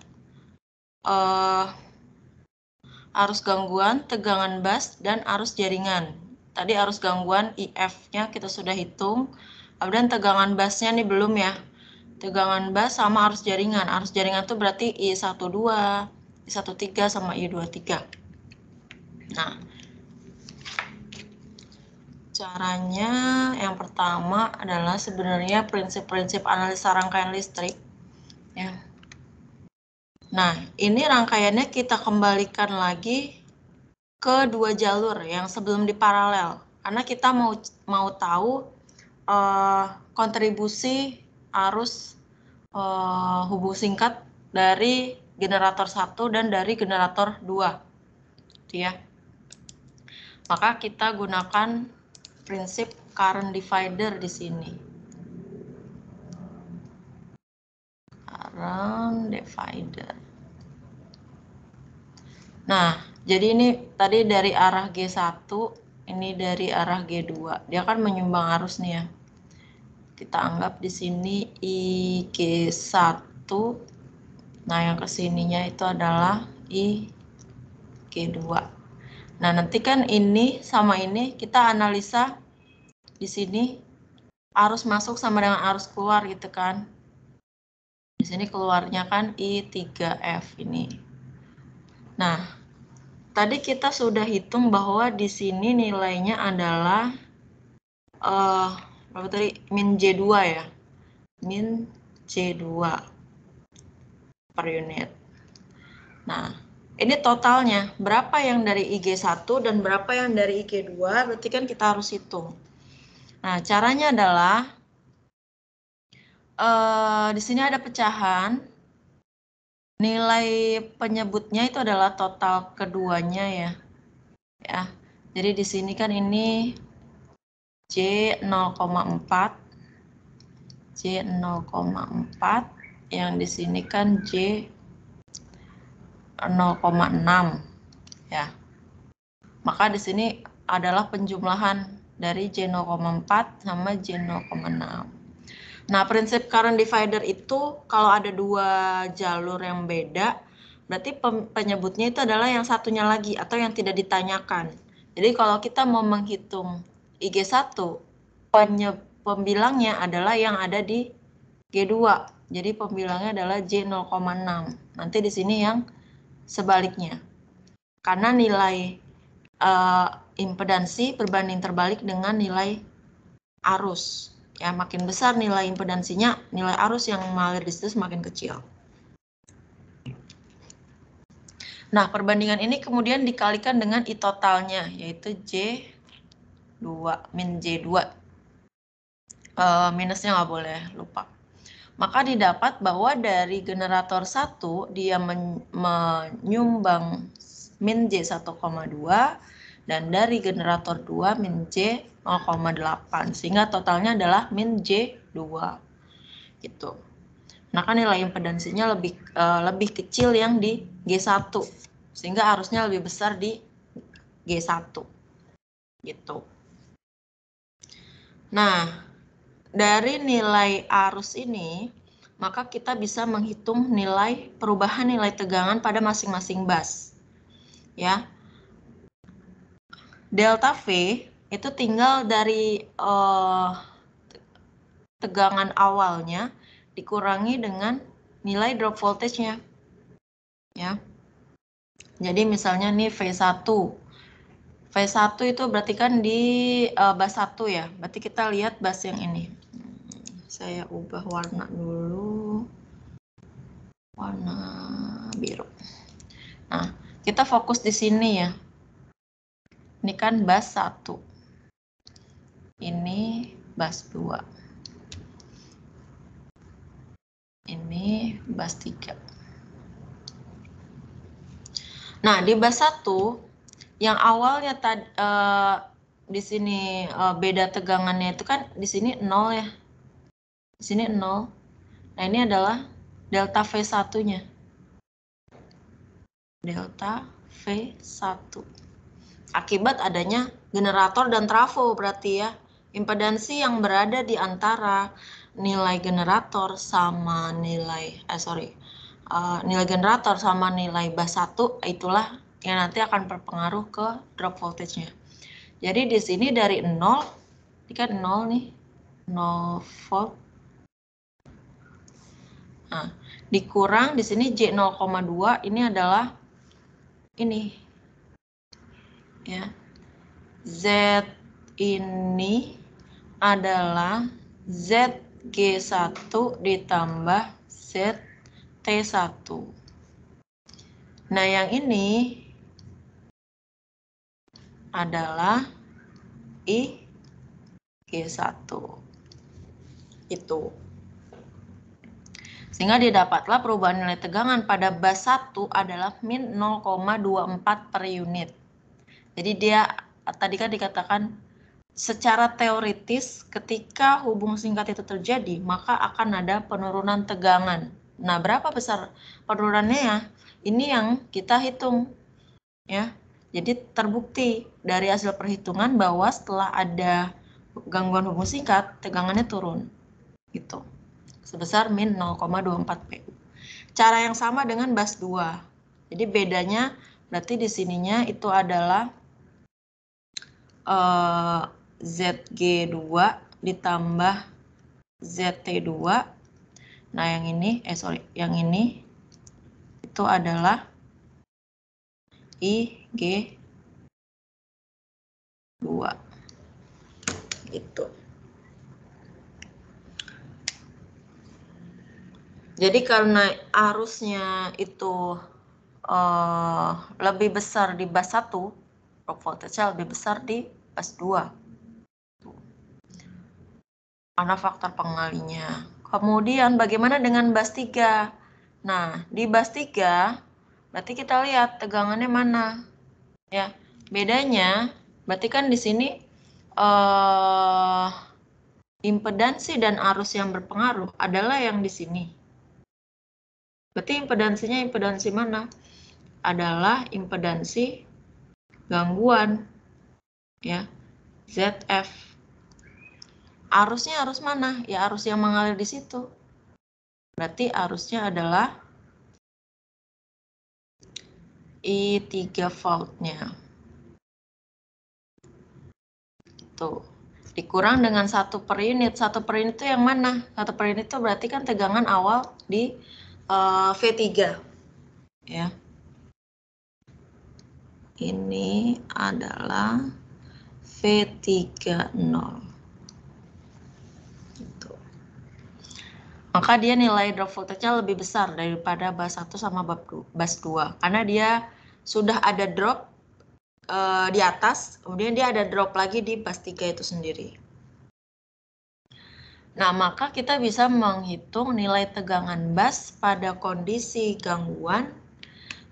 arus gangguan, tegangan bus, dan arus jaringan. Tadi arus gangguan IF-nya kita sudah hitung, kemudian tegangan busnya nih belum ya. Tegangan bus sama arus jaringan. Arus jaringan itu berarti I12, I13 sama I23. Nah, caranya yang pertama adalah sebenarnya prinsip-prinsip analisa rangkaian listrik. Ya. Nah, ini rangkaiannya kita kembalikan lagi ke dua jalur yang sebelum diparalel. Karena kita mau tahu kontribusi arus hubung singkat dari generator 1 dan dari generator 2. Ya. Maka kita gunakan prinsip current divider di sini. Current divider. Nah, jadi ini tadi dari arah G1, ini dari arah G2. Dia kan menyumbang arus nih ya. Kita anggap di sini IG1. Nah, yang kesininya itu adalah IG2. Nah, nanti kan ini sama ini kita analisa di sini arus masuk sama dengan arus keluar gitu kan. Di sini keluarnya kan I3F ini. Nah, tadi kita sudah hitung bahwa di sini nilainya adalah berapa tadi? Min J2 ya. Min J2 per unit. Nah, ini totalnya. Berapa yang dari IG1 dan berapa yang dari IG2, berarti kan kita harus hitung. Nah, caranya adalah di sini ada pecahan. Nilai penyebutnya itu adalah total keduanya ya. Ya. Jadi di sini kan ini J 0,4. J 0,4 yang di sini kan J 0,6 ya. Maka di sini adalah penjumlahan dari J 0,4 sama J 0,6. Nah, prinsip current divider itu kalau ada dua jalur yang beda, berarti penyebutnya itu adalah yang satunya lagi atau yang tidak ditanyakan. Jadi kalau kita mau menghitung IG1, pembilangnya adalah yang ada di G2. Jadi pembilangnya adalah J0,6. Nanti di sini yang sebaliknya. Karena nilai impedansi berbanding terbalik dengan nilai arus. Ya, makin besar nilai impedansinya, nilai arus yang mengalir di situ semakin kecil. Nah, perbandingan ini kemudian dikalikan dengan I totalnya, yaitu J2, min J2. Minusnya nggak boleh lupa. Maka didapat bahwa dari generator 1, dia menyumbang min J1,2, dan dari generator 2 min J 0,8, sehingga totalnya adalah min J2 gitu. Nah, kan nilai impedansinya lebih kecil yang di G1, sehingga arusnya lebih besar di G1 gitu. Nah, dari nilai arus ini maka kita bisa menghitung perubahan nilai tegangan pada masing-masing bus ya. Delta V itu tinggal dari tegangan awalnya dikurangi dengan nilai drop voltage-nya. Ya. Jadi misalnya nih V1. V1 itu berarti kan di bus 1 ya. Berarti kita lihat bus yang ini. Saya ubah warna dulu. Warna biru. Nah, kita fokus di sini ya. Ini kan bus 1. Ini bus 2. Ini bus 3. Nah, di bus 1 yang awalnya tadi di sini beda tegangannya itu kan di sini 0 ya. Di sini 0. Nah, ini adalah delta V1-nya. Delta V1. Akibat adanya generator dan trafo berarti ya. Impedansi yang berada di antara nilai generator sama nilai nilai generator sama nilai bus 1 itulah yang nanti akan berpengaruh ke drop voltage-nya. Jadi di sini dari 0, ini kan 0 nih, 0 volt. Nah, dikurang di sini J 0,2 ini adalah ini. Ya. Z ini adalah ZG1 ditambah ZT1. Nah, yang ini adalah IG1. Itu. Sehingga didapatlah perubahan nilai tegangan pada bus 1 adalah min 0,24 per unit. Jadi dia tadi kan dikatakan secara teoritis ketika hubung singkat itu terjadi, maka akan ada penurunan tegangan. Nah, berapa besar penurunannya ya? Ini yang kita hitung. Ya. Jadi terbukti dari hasil perhitungan bahwa setelah ada gangguan hubung singkat, tegangannya turun. Gitu. Sebesar min 0,24 PU. Cara yang sama dengan bus 2. Jadi bedanya berarti di sininya itu adalah ZG2 ditambah ZT2. Nah, yang ini yang ini itu adalah IG2. Gitu. Jadi karena arusnya itu lebih besar di bus 1, drop voltage-nya lebih besar di bus 2. Karena faktor pengalinya. Kemudian bagaimana dengan bus 3? Nah, di bus 3 berarti kita lihat tegangannya mana. Ya, bedanya berarti kan di sini impedansi dan arus yang berpengaruh adalah yang di sini. Berarti impedansinya impedansi mana? Adalah impedansi gangguan. Ya, ZF. Arusnya arus mana? Ya arus yang mengalir di situ. Berarti arusnya adalah I3 voltnya. Tuh. Dikurang dengan 1 per unit. 1 per unit itu yang mana? 1 per unit itu berarti kan tegangan awal di V3. Ya. Ini adalah V30. Gitu. Maka dia nilai drop voltage-nya lebih besar daripada bus 1 sama bus 2. Karena dia sudah ada drop di atas, kemudian dia ada drop lagi di bus 3 itu sendiri. Nah, maka kita bisa menghitung nilai tegangan bus pada kondisi gangguan,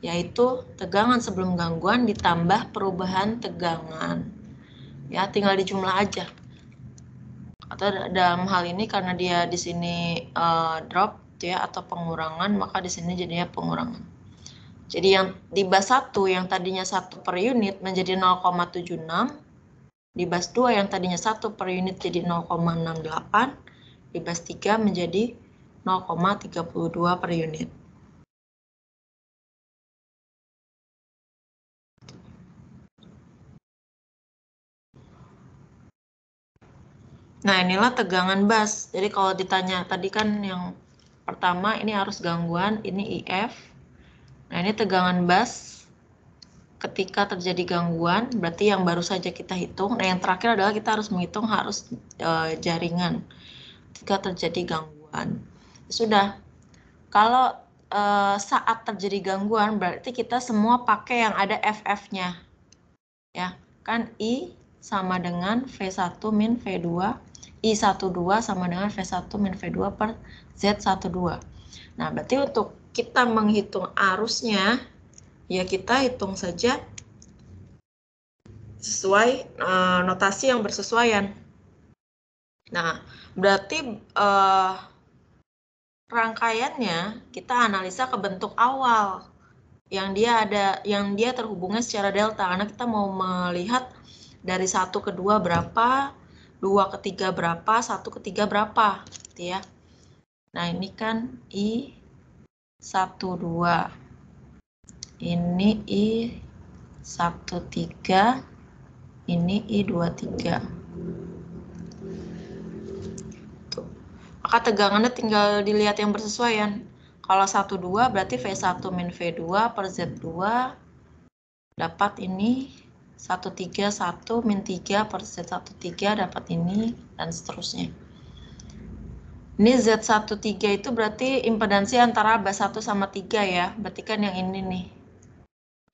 yaitu tegangan sebelum gangguan ditambah perubahan tegangan. Ya, tinggal dijumlah aja. Atau dalam hal ini karena dia di sini drop ya atau pengurangan, maka di sini jadinya pengurangan. Jadi yang di bus 1 yang tadinya 1 per unit menjadi 0,76, di bus 2 yang tadinya 1 per unit jadi 0,68, di bus 3 menjadi 0,32 per unit. Nah, inilah tegangan bus. Jadi kalau ditanya tadi kan yang pertama ini arus gangguan, ini IF. Nah, ini tegangan bus ketika terjadi gangguan, berarti yang baru saja kita hitung. Nah, yang terakhir adalah kita harus menghitung arus jaringan ketika terjadi gangguan. Sudah, kalau saat terjadi gangguan berarti kita semua pakai yang ada FF-nya. Ya, Kan I sama dengan V1 min V2, I12 sama dengan V1 min V2 per Z12. Nah, berarti untuk kita menghitung arusnya, ya kita hitung saja sesuai notasi yang bersesuaian. Nah, berarti rangkaiannya kita analisa ke bentuk awal yang dia terhubungnya secara delta, karena kita mau melihat dari 1 ke 2 berapa, 2 ke 3 berapa, 1 ke 3 berapa, gitu ya. Nah, ini kan I12. Ini I13, ini I23. Tuh. Maka tegangannya tinggal dilihat yang bersesuaian. Kalau 12 berarti V1 min V2 per Z2 dapat ini 131 min 3 per Z13 dapat ini, dan seterusnya. Ini Z13 itu berarti impedansi antara bus 1 sama 3 ya. Berarti kan yang ini nih.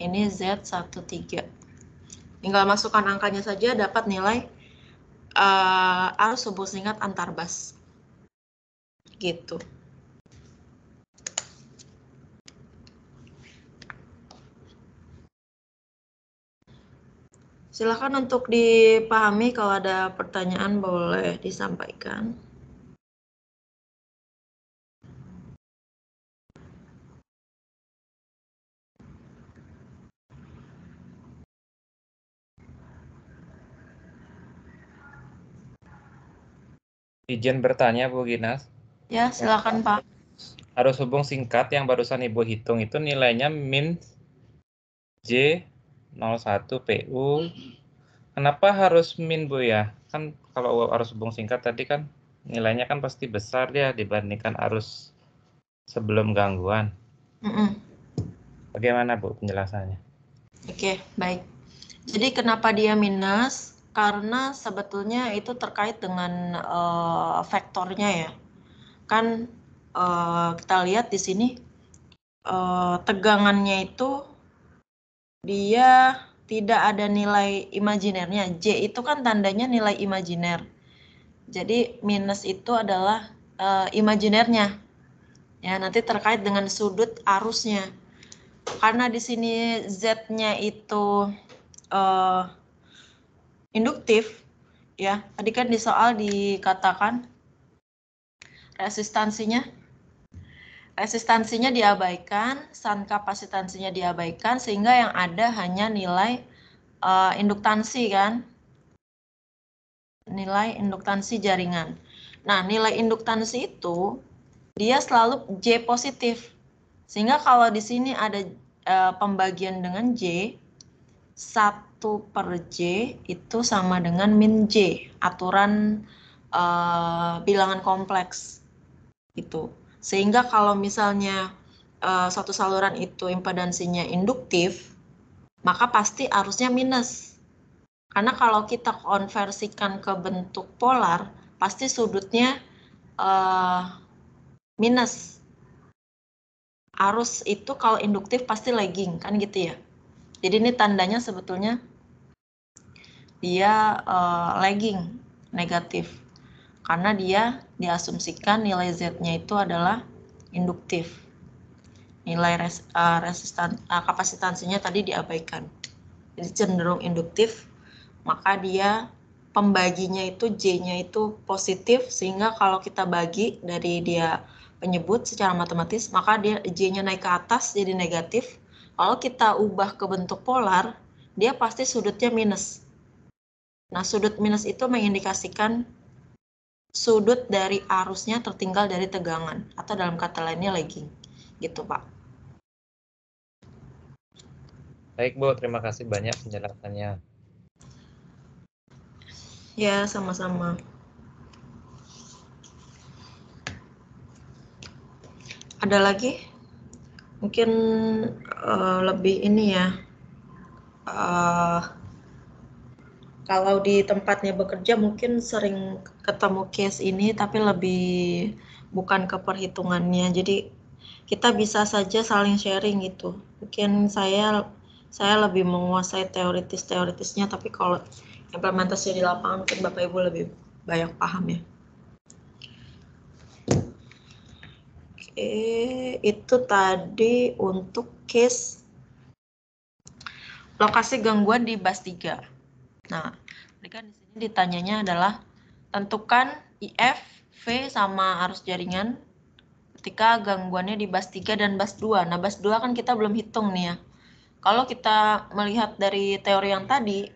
Ini Z13. Tinggal masukkan angkanya saja dapat nilai arus hubung singkat antar bus. Gitu. Silakan untuk dipahami, kalau ada pertanyaan boleh disampaikan. Izin bertanya Bu Ginas. Ya, silakan Pak. Arus hubung singkat yang barusan Ibu hitung itu nilainya min J01 PU. Kenapa harus min Bu ya? Kan kalau arus hubung singkat tadi kan nilainya kan pasti besar ya dibandingkan arus sebelum gangguan. Bagaimana Bu penjelasannya? Oke, baik. Jadi kenapa dia minus? Karena sebetulnya itu terkait dengan vektornya ya. Kan kita lihat di sini tegangannya itu dia tidak ada nilai imajinernya. J itu kan tandanya nilai imajiner. Jadi minus itu adalah imajinernya. Ya, nanti terkait dengan sudut arusnya. Karena di sini Z-nya itu induktif, ya. Tadi kan di soal dikatakan resistansinya diabaikan, shunt kapasitansinya diabaikan, sehingga yang ada hanya nilai induktansi kan, nilai induktansi jaringan. Nah, nilai induktansi itu dia selalu J positif, sehingga kalau di sini ada pembagian dengan J, 1 per J itu sama dengan min J, aturan bilangan kompleks itu. Sehingga kalau misalnya suatu saluran itu impedansinya induktif, maka pasti arusnya minus. Karena kalau kita konversikan ke bentuk polar, pasti sudutnya minus. Arus itu kalau induktif pasti lagging, kan gitu ya. Jadi ini tandanya sebetulnya dia lagging, negatif. Karena dia diasumsikan nilai Z-nya itu adalah induktif. Nilai kapasitansinya tadi diabaikan. Jadi cenderung induktif, maka dia pembaginya itu J-nya itu positif, sehingga kalau kita bagi dari dia penyebut secara matematis, maka dia J-nya naik ke atas jadi negatif. Kalau kita ubah ke bentuk polar, dia pasti sudutnya minus. Nah, sudut minus itu mengindikasikan sudut dari arusnya tertinggal dari tegangan, atau dalam kata lainnya lagging. Gitu, Pak. Baik Bu, terima kasih banyak penjelasannya. Ya, sama-sama. Ada lagi? Mungkin lebih ini ya. Kalau di tempatnya bekerja mungkin sering ketemu case ini, tapi lebih bukan ke perhitungannya. Jadi kita bisa saja saling sharing gitu. Mungkin saya Saya lebih menguasai teoritisnya, tapi kalau implementasi di lapangan mungkin Bapak Ibu lebih banyak paham ya. Oke, itu tadi untuk case lokasi gangguan di bus 3. Nah, ini kan di sini ditanyanya adalah tentukan IF, V sama arus jaringan ketika gangguannya di bus 3 dan bus 2. Nah, bus 2 kan kita belum hitung nih ya. Kalau kita melihat dari teori yang tadi,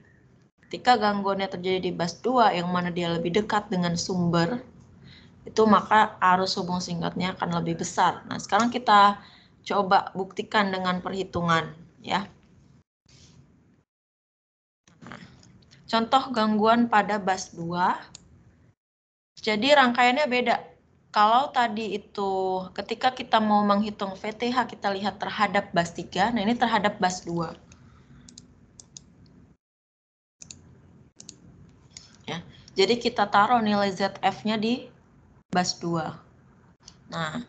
ketika gangguannya terjadi di bus 2 yang mana dia lebih dekat dengan sumber, itu maka arus hubung singkatnya akan lebih besar. Nah, sekarang kita coba buktikan dengan perhitungan ya. Contoh gangguan pada bus 2. Jadi rangkaiannya beda. Kalau tadi itu ketika kita mau menghitung VTH kita lihat terhadap bus 3, nah ini terhadap bus 2. Ya. Jadi kita taruh nilai ZF-nya di bus 2. Nah,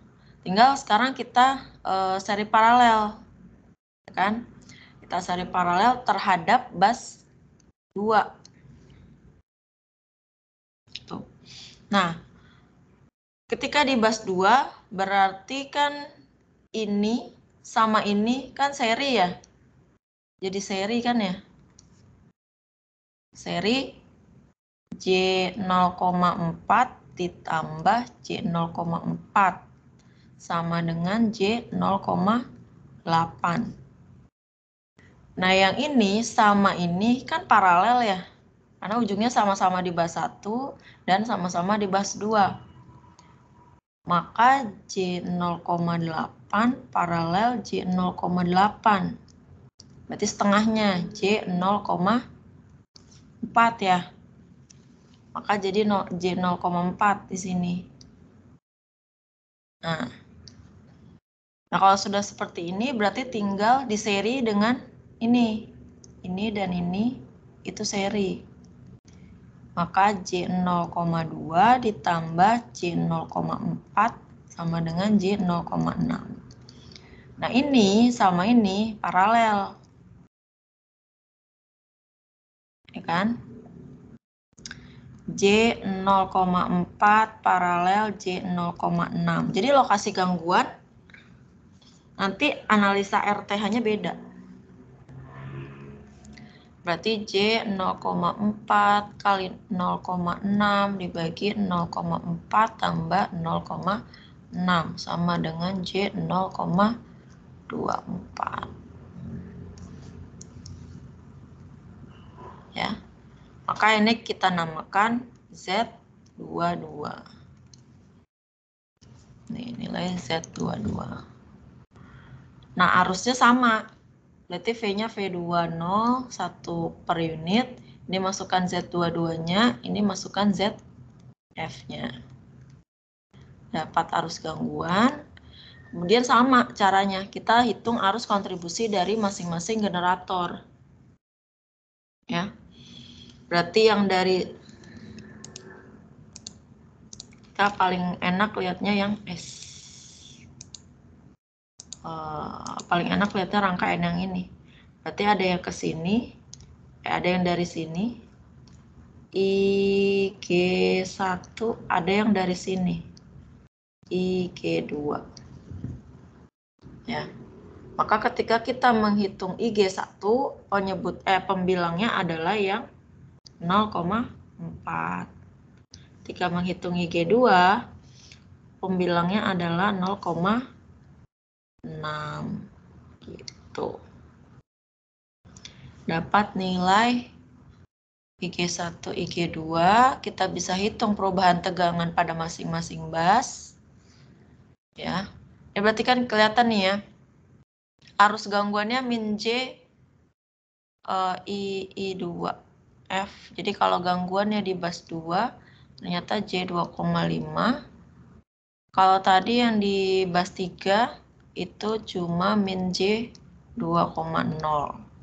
tinggal sekarang kita seri paralel. Kan? Kita seri paralel terhadap bus 2. Tuh. Nah, ketika di bus 2 berarti kan ini sama ini kan seri ya. Jadi seri kan ya. Seri J0,4 ditambah J0,4 sama dengan J0,8. Nah, yang ini sama ini kan paralel ya. Karena ujungnya sama-sama di bus 1 dan sama-sama di bus 2. Maka J0,8 paralel J0,8. Berarti setengahnya J0,4 ya. Maka jadi J0,4 di sini. Nah, kalau sudah seperti ini berarti tinggal diseri dengan ini. Ini dan ini itu seri. Maka J0,2 ditambah J0,4 sama dengan J0,6. Nah, ini sama ini paralel. Ya kan? J0,4 paralel J0,6. Jadi lokasi gangguan nanti analisa RTH-nya beda. Berarti J0,4 kali 0,6 dibagi 0,4 tambah 0,6 sama dengan J0,24. Ya. Maka ini kita namakan Z22. Nih, nilai Z22. Nah, arusnya sama. Berarti V-nya V20 1 per unit. Ini masukkan Z22-nya, ini masukkan ZF-nya. Dapat arus gangguan. Kemudian sama caranya, kita hitung arus kontribusi dari masing-masing generator. Ya. Berarti yang dari kita paling enak lihatnya yang S. Paling enak lihatnya rangkaian yang ini. Berarti ada yang ke sini, ada yang dari sini. IG1 ada yang dari sini. IG2. Ya. Maka ketika kita menghitung IG1, pembilangnya adalah yang 0,4. Ketika menghitung IG2, pembilangnya adalah 0,6 gitu. Dapat nilai IG1, IG2, kita bisa hitung perubahan tegangan pada masing-masing bus. Ya. Ya berarti kan kelihatan nih ya. Arus gangguannya min J I2 F. Jadi kalau gangguannya di bus 2 ternyata J2,5. Kalau tadi yang di bus 3 itu cuma min J 2,0.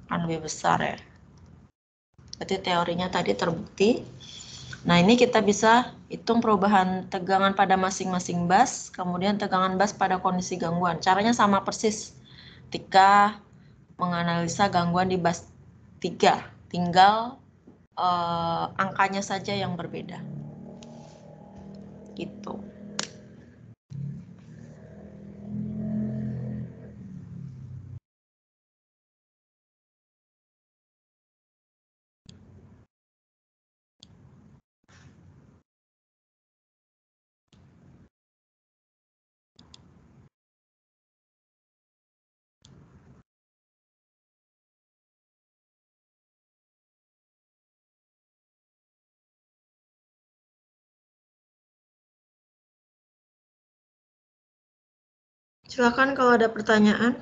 Kan lebih besar ya. Berarti teorinya tadi terbukti. Nah, ini kita bisa hitung perubahan tegangan pada masing-masing bus, kemudian tegangan bus pada kondisi gangguan. Caranya sama persis. Ketika menganalisa gangguan di bas 3. Tinggal angkanya saja yang berbeda. Gitu. Silakan kalau ada pertanyaan.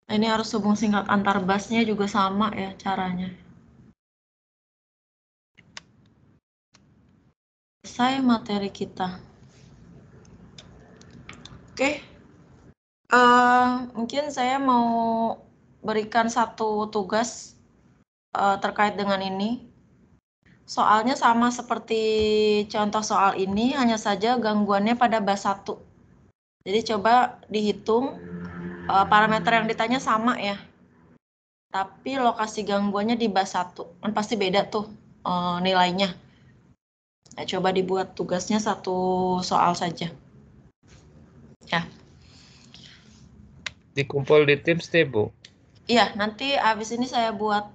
Ini harus hubung singkat antar basnya juga sama ya caranya. Selesai materi kita. Oke. Mungkin saya mau berikan satu tugas terkait dengan ini. Soalnya sama seperti contoh soal ini, hanya saja gangguannya pada bas 1. Jadi coba dihitung, parameter yang ditanya sama ya. Tapi lokasi gangguannya di bas 1. Kan pasti beda tuh nilainya. Nah, coba dibuat tugasnya satu soal saja. Ya. Dikumpul di Teams deh, Bu. Iya, nanti habis ini saya buat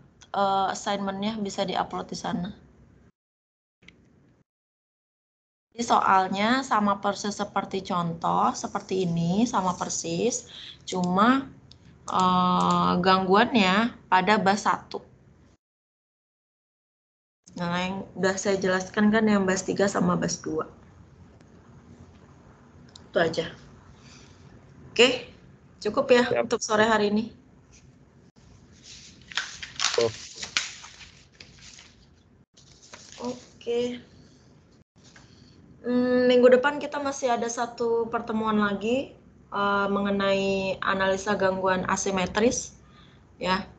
assignment-nya, bisa diupload di sana. Jadi soalnya sama persis seperti contoh, seperti ini, sama persis. Cuma gangguannya pada bas 1. Nah, yang udah saya jelaskan kan yang bas 3 sama bas 2. Itu aja. Oke, cukup ya Siap. untuk sore hari ini. Oke. Minggu depan kita masih ada satu pertemuan lagi mengenai analisa gangguan asimetris. Ya,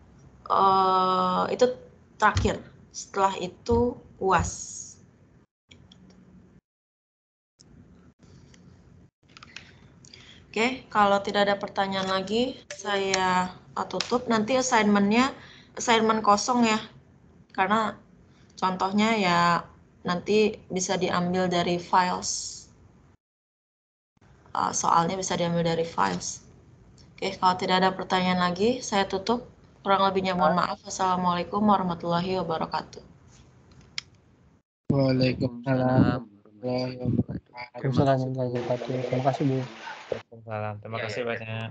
itu terakhir. Setelah itu UAS. Oke, kalau tidak ada pertanyaan lagi, saya tutup. Nanti assignment kosong ya, karena contohnya ya nanti bisa diambil dari files. Soalnya bisa diambil dari files. Oke, kalau tidak ada pertanyaan lagi, saya tutup. Kurang lebihnya mohon maaf. Wassalamualaikum warahmatullahi wabarakatuh. Waalaikumsalam. Waalaikumsalam warahmatullahi wabarakatuh. Terima kasih, Bu. Waalaikumsalam. Terima kasih banyak.